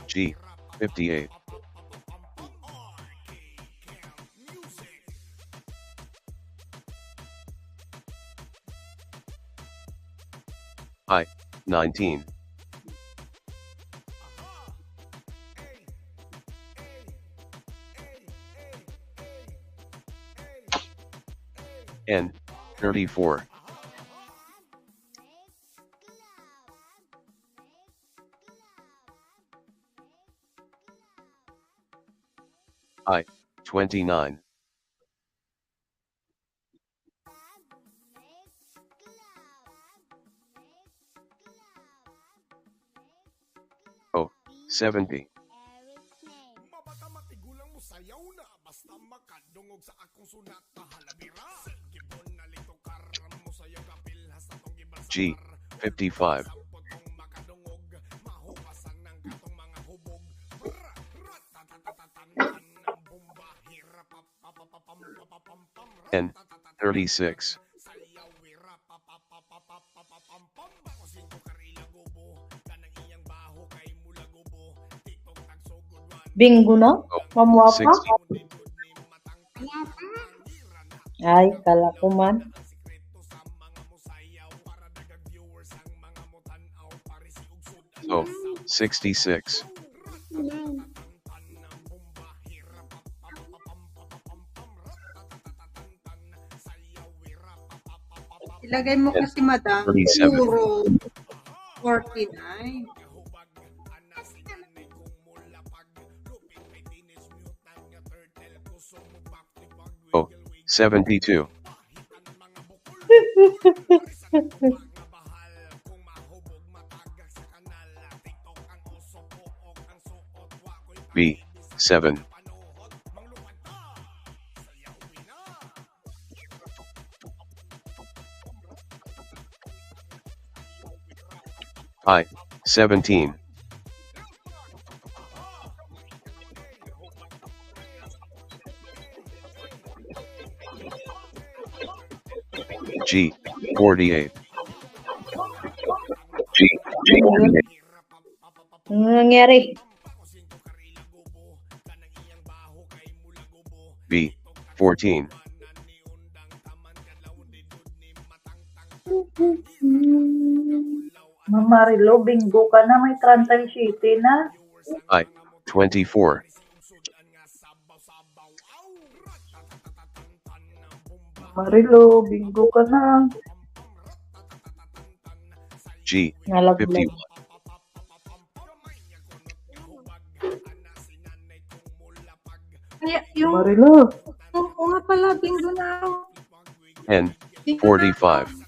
G 58. I 19. N 34. I 29. O 70. Mabata matigulang mo sayaw na basta makadungog sa akong sunat na halabira. Gibon na lito karam mo sayaw kapil hasta tong giban sa G 55. sampot kong makadungog. 36. Bingo na? Ma'am Wakwak? 60. Ay, kala ko man. Oh, 66. Ilagay mo kasi, madam, 37. puro 49. Oh, 72. B. 7. I. 17. G. 48. G. 48. Ano nangyari? B. 14. Ma'am Marilo, bingo ka na. May 37 na. I. 24. Marilo, bingo ka na. G. Nalaglag. 51. Kaya yung, Marilo. oo nga pala, bingo na. N. Bingo na. 45.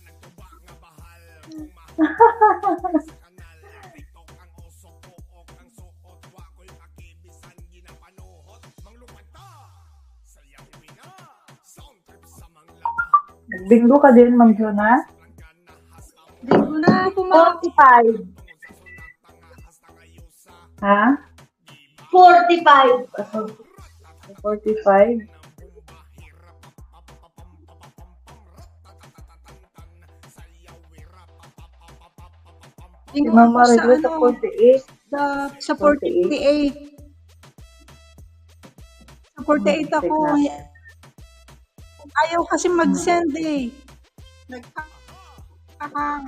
Bingo ka din, Ma'am Jonah? Bingo na, pumasok. 45. Ha? 45. 45. Si Bingo Ma'am ako sa, Marilo sa 48. sa 48. Sa 48 ako. Ayaw kasi mag-send eh. Nagkakahang.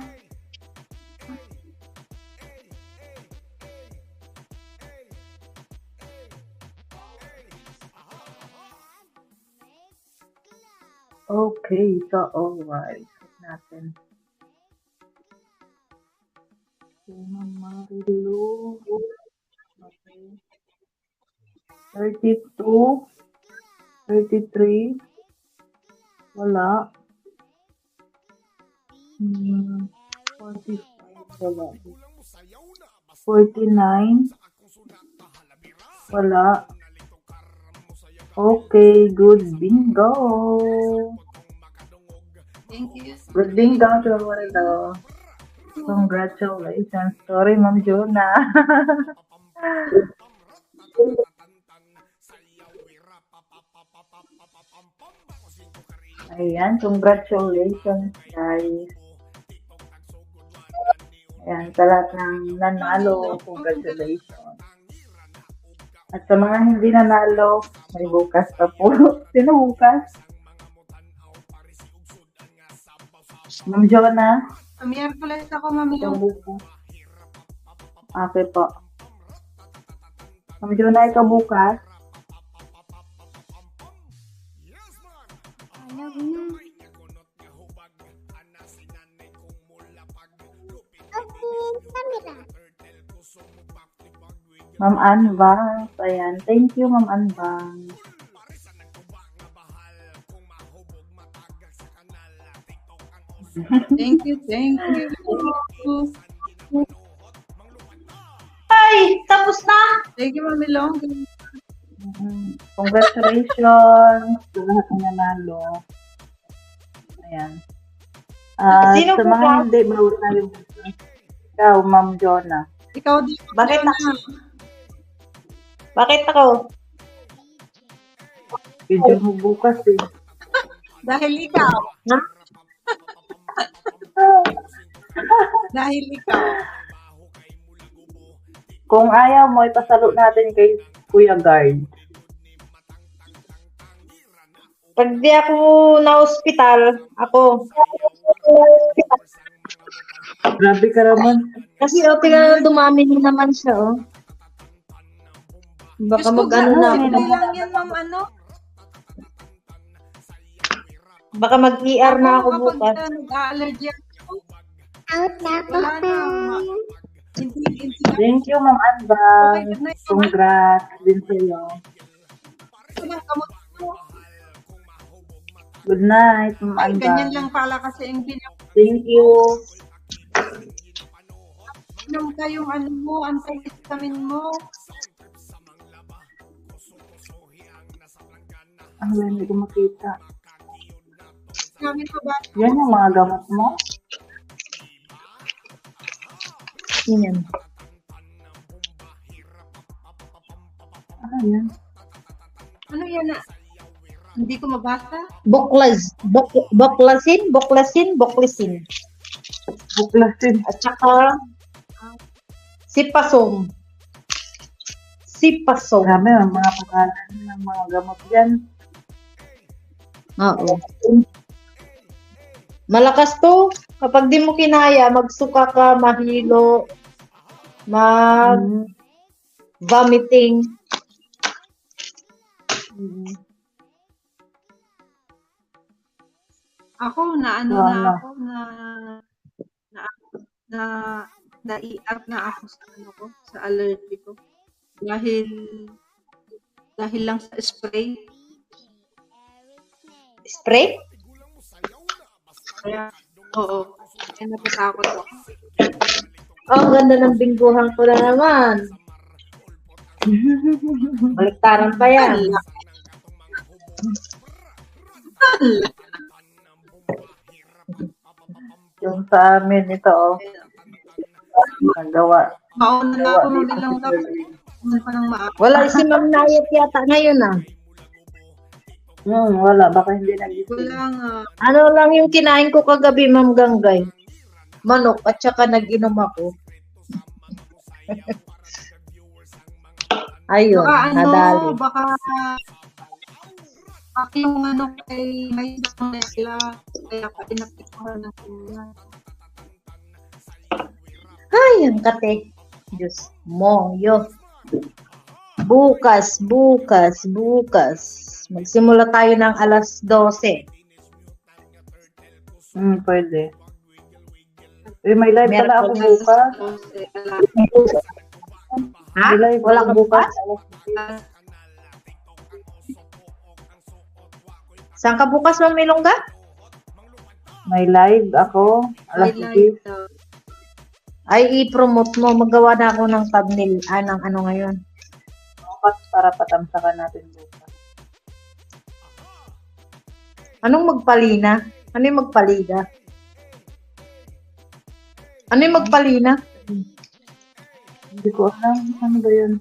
Okay, so alright. Check natin. Si Ma'am Marilo. Okay. 32. 33. Wala. 45. Wala. 49. Wala. Okay, good bingo. Thank you. Good bingo, Marilo. Congratulations. Sorry, Ma'am Jonah. Ayan, congratulations, guys. Ayan, sa lahat ng nanalo, congratulations. At sa mga hindi nanalo, may bukas pa po. Sino bukas? Ma'am Jonah? Sa Miyerkules ako, Mami Yung Long. bukas. Okay po. Ma'am Jonah, ikaw bukas? Ayaw na. Okay, camera. Ma'am Anbang. Ayan. Thank you, Ma'am Anbang. Thank you, thank you. Ay, tapos na. Thank you, Mami Long. Congratulations sa lahat ng nanalo. Ayan. Sino Sa po mga ba? hindi, bawat na yung ikaw, Ma'am Jonah. Ikaw din. Bakit Ma'am ako? Bakit ako? Video mo bukas eh. Dahil ikaw. Ha? Dahil ikaw. Kung ayaw mo, ipasalo natin kay Kuya Guard. Pag di ako na-hospital, ako. Grabe ka naman. Kasi tingnan dumami na naman siya, oh. Baka Diyos ko, mag-ano na ako. hindi lang yan, ma'am, ano? Baka mag-ER na ako Kapag bukas. nag-allergy ako, Out na po. wala na. Hindi. Thank you, Ma'am Anba. Okay, good night, ma'am. Congrats din sa'yo. Ito lang kamot ko. Good night, Ma'am Ay, Anba. ganyan lang pala kasi ang Thank you. pinag-inom ka yung ano mo, antihistamine mo. Ang hindi ko makita. Namin pa ba? Yan yung mga gamot mo? Yan. Ano yan? Ano yan na? Hindi ko mabasa. Boklasin. Buklasin. At saka, sipasong. Marami ang mga pangalan ng mga gamot yan. Oo. Malakas to. Kapag di mo kinaya, magsuka ka, mahilo, vomiting. Ako, na ano na ako, na-ER na ako sa ano ko, sa allergy ko. Dahil lang sa spray. Spray? Kaya, oo. Kaya natatakot ako. Oh, ganda ng bingguhan ko na naman. Baliktaran pa yan. Yung sa amin, ito, oh. Nagawa. Mauna na ako nung ilang dapat. Pa ng maaga. Wala si Ma'am Nayet yata ngayon ah. Wala. Baka hindi nagising. Wala nga. Ano lang yung kinain ko kagabi, Ma'am Ganggay? Manok at saka nag-inom ako. Ayun, Baka ano, nadali. baka yung ano kay may nila, kaya pa pinapikuhan na sila. Ay, ang kate. Diyos mo, yo. Bukas. Magsimula tayo ng alas 12. Pwede. May live pala ako bukas. Ha? May live Wala ako ka bukas. Saan ka bukas, Ma'am Ilongga? May live ako. Alas 10. Ay, i-promote mo. Magawa na ako ng thumbnail. Ng ano ngayon. Para patamsakan natin bukas. Anong magpalina? Ano yung magpalida? Ano yung magpalina? Hindi ko alam. Ano ba yun?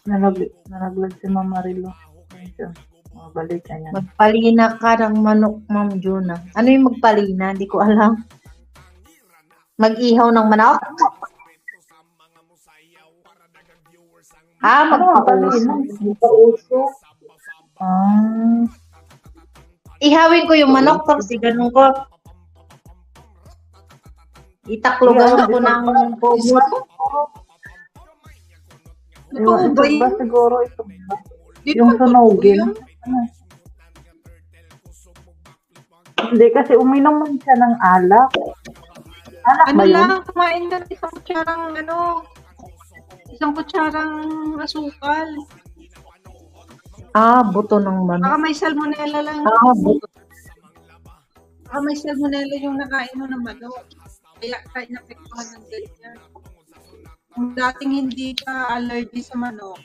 Nalaglag si Mama Marilo. Balik na yan. Magpalina ka ng manok, Ma'am Juna. Ano yung magpalina? Hindi ko alam. Mag-ihaw ng manok? Magpauso. Magpauso. Ihawin ko yung manok, tapos ganun ko. Itaklogan ako ng pomo. Ito ba Ito ba siguro ito ba? Di Yung ba sunugin. yun? Hindi kasi uminom man siya ng alak. Alak Ano ba yun? lang, kumain ka ng isang kutsarang asukal. Buto ng manok. Baka may salmonella lang. Buto. Baka may salmonella yung nakain mo ng manok. Kaya napektuhan ng ganyan. Kung dating hindi ka allergy sa manok,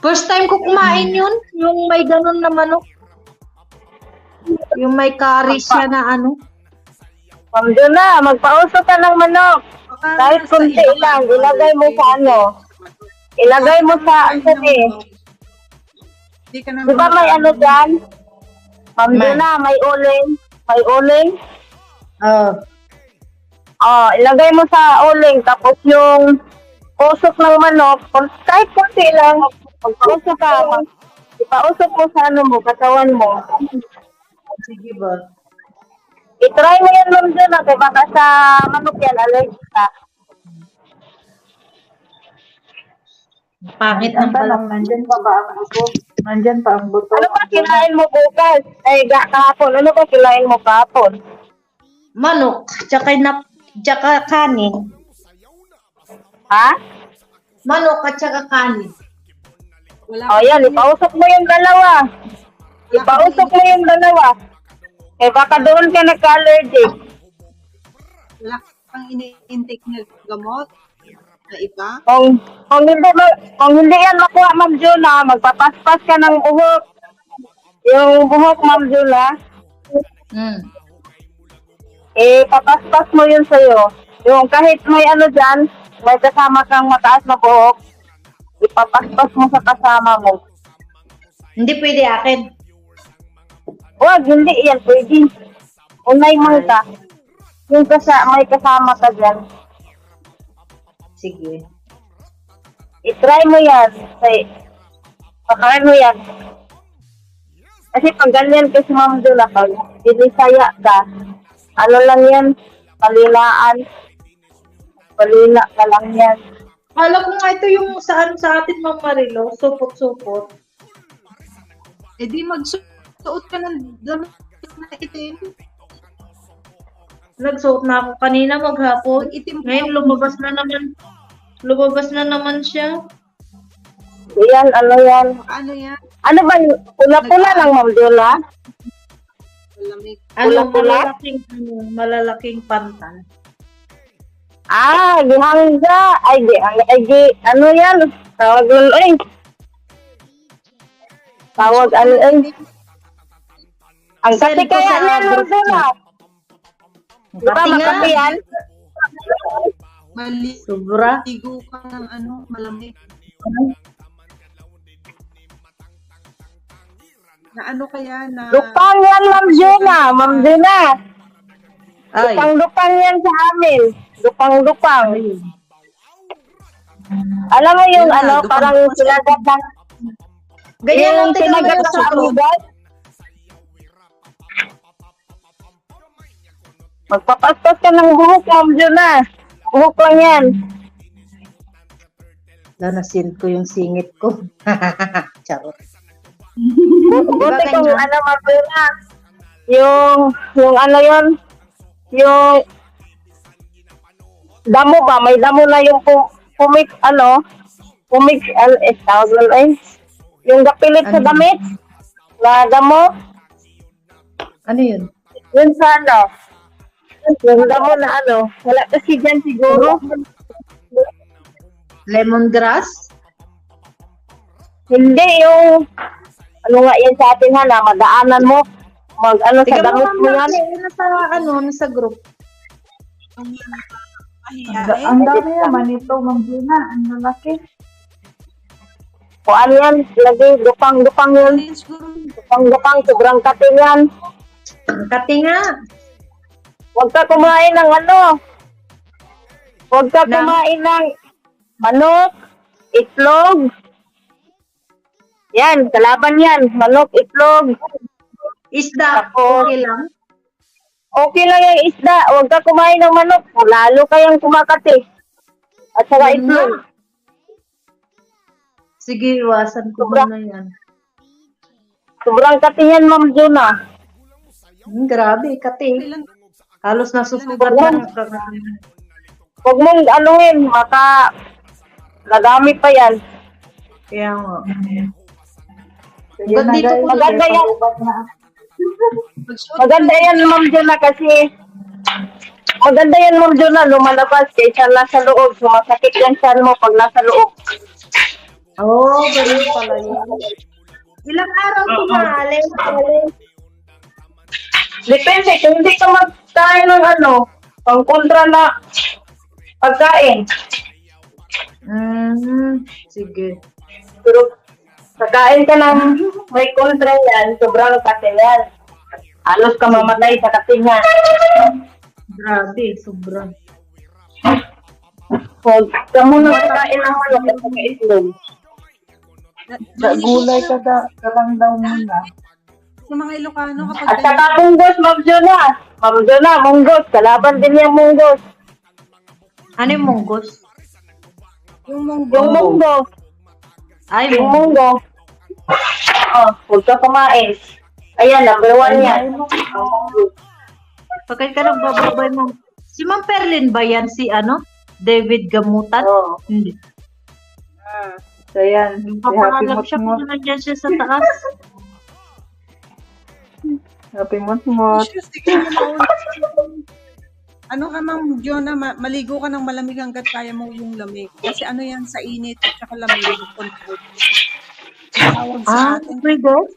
First time ko kumain yun. Yung may ganun na manok. Yung may curry siya na ano. Ma'am Juna, magpauso ka ng manok. baka Kahit sa kunti iba- lang, ilagay mo sa ano. Ilagay mo sa, ano eh. Hindi ka na Di ba may ano dyan? Ma'am Juna, may uling. May uling. Oh. Oh, ilagay mo sa uling. Tapos yung usok ng manok, kahit kunti lang. Pagpausok ka, ipausok mo sa ano mo, katawan mo. Sige ba? I-try mo yan, Ma'am Juna, kaya baka sa manok yan, allergic ka. Pangit Ang ng pala. tanong, nandyan pa ba ang buto? Nandyan pa ang buto? Ano ba kinain mo bukas? Ay, kahapon. Ano ba kinain mo kahapon? Manok, tsaka kanin. Ha? Manok at tsaka kanin. O yan, ipausok mo yung dalawa. Ipausok mo yung dalawa. Eh, baka doon ka nagka-allergic. Wala kang ini-intake na gamot na iba. Kung hindi yan makuha, Ma'am Juna, magpapaspas ka ng buhok. Yung buhok, Ma'am Juna, papaspas mo yun sa'yo. Yung kahit may ano dyan, may kasama kang mataas na buhok, ipapaspas mo sa kasama mo. Hindi pwede akin. Huwag, hindi yan pwede. Unay mo ka. Yung may kasama ka dyan. Sige. I-try mo yan. Pakain mo yan. Kasi pag ganyan kasi Ma'am Juna, pag dinisaya ka, ano lang yan, palinaan. Palina ka lang yan. Alam ko nga ito yung sa atin, Ma'am Marilo, supot-supot. Eh di magsuot ka ng damit na itim. Nagsuot na ako kanina maghapon. Itim ko. Ngayon lumabas na naman. Lumabas na naman siya. Yan, ano yan. Ano yan? Ano ba, pula-pula lang Ma'am Juna? Malamig. Pula-pula? Malalaking pantal. Ah, gihangga. Ano yan? Tawag nun, ay. Tawag, ano, ay. Ang kasi Send ko kaya sa yan, Ma'am group Juna. chat. Di ba, Pati nga. makapi yan? Sobra. Maligo ka ng malamig. Na ano kaya na... Lupang yan, Ma'am Juna. Ma'am Juna. Ay. Lupang yan sa amin. Lupang. Alam mo yung Yun na, ano, lupang- parang sinagat ng... Ganyan lang yung tingnan mo sinagat yung sa suot. amugat. Magpapaspas ka ng buhok, Ma'am Juna. Buhok lang yan. Danasin ko yung singit ko. Charot. Buti kung ganyan? ano, Ma'am Juna. Yung ano yun, yung damo ba? May damo na yung pumik, tawag nun ay, yung gapilit sa Ano? damit, na damo, Ano yun? yun sa ano, yung damo na ano, wala kasi dyan siguro, Lemongrass? hindi yung, ano nga yan sa atin na madaanan mo, sa Tingnan damit mo yan. Nasa group. Ang dami naman ito, Ma'am Juna. Ang lalaki. Kuan yan, lagi, lupang yun, lupang, sobrang kating yan. Kati nga. Huwag ka kumain ng ano. Huwag ka Na? kumain ng manok, itlog. Yan, kalaban yan. Manok, itlog. Isda. Tapos, Okay lang. okay lang yung isda. Huwag ka kumain ng manok. Lalo kayang kumakati. At saka Yun itlog. nga. Sige, iwasan ko muna yan. Sobrang kati yan, Ma'am Juna. Grabe, kati. Halos nasusugat Wala. na. Huwag mong anuhin. Nagamit pa yan. Kaya nga. Sige Ba't na dito guys. ko maganda yan? Pag-ubat na. Maganda yan, Ma'am Juna, kasi maganda yan, Ma'am Juna, lumalabas kaysa nasa loob. Sumasakit yan saan mo pag nasa loob. Oo, ganun pala yun. Ilang araw tumaalis? Depende, kung hindi ka magkain ng pang kontra na pagkain. Sige. Pero kakain ka ng may kontra yan, sobrang kasi yan. Halos ka mamatay sa katinga. Grabe, sobra. Huwag ka muna kakain ng manok at saka itlog. Sa gulay ka lang daw muna. Sa mga Ilocano, kapag At saka munggos, Ma'am Jona. Ma'am Jona, munggos. Kalaban din yung munggos. Ano yung munggos? yung munggo, Yung munggos. Ay, Yung munggos. munggos. Huwag ka kumain. Ayan, number 1 yan. Ang munggos. Pagkat ka nagbababay mo. Si Ma'am Perlin ba yan? Si ano? David Gamutan? Oo. Hindi. So yan, si Happy Papangalap siya Motmot. kung nandyan siya sa taas. Happy Motmot. sige, mauna. Ano ka, Ma'am Jonah, maligo ka ng malamig hanggat kaya mo yung lamig. Kasi ano yan, sa init at saka lamig, control. Tawag sa atin. My God.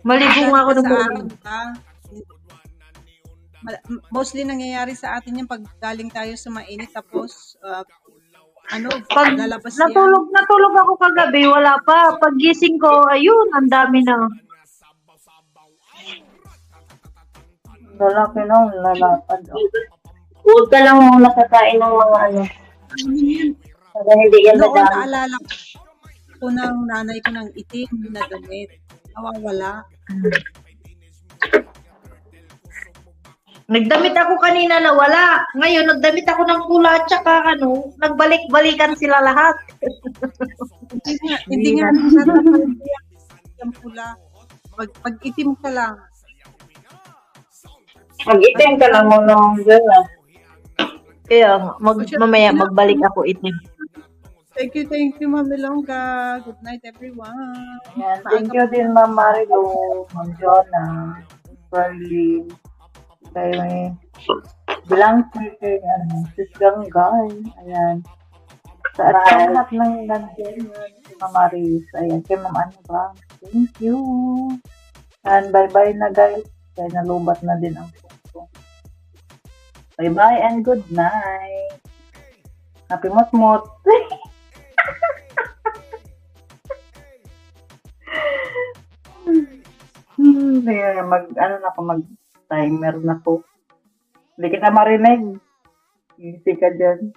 Maligo nga ako ng sa buwan. atin ka. Mostly nangyayari sa atin yung pag galing tayo sa mainit tapos Pag lalabas yan. natulog ako kagabi, wala pa. Paggising ko, ayun, ang dami na. Lalaki na, lalakad. Huwag ka lang muna kakain ng mga ano. Para hindi yan Noon nadami. naalala ko ng nanay ko ng itim na damit. Nawawala. Nagdamit ako kanina na wala. Ngayon, nagdamit ako ng pula at saka nagbalik-balikan sila lahat. Hindi nga natapal yung pula. Pag itim ka lang. Mag-itim ka lang muna Ma'am Jona. Kaya mamaya magbalik ako itim. Thank you, Ma'am Ilongga. Good night, everyone. Yan. Thank you din, Ma'am Marilu, Ma'am Jonah, Perlin, kay bilang kay Sis Ganggay. Ayan. Sa lahat ng nandiyan, si Ma'am Maris. Ayan, kay Ma'am ano ba? Thank you. And bye-bye na guys. Kaya nalubat na din ang puso. Bye-bye and good night. Happy Motmot. Kaya mag-timer na po. Hindi kita marinig. Easy ka dyan.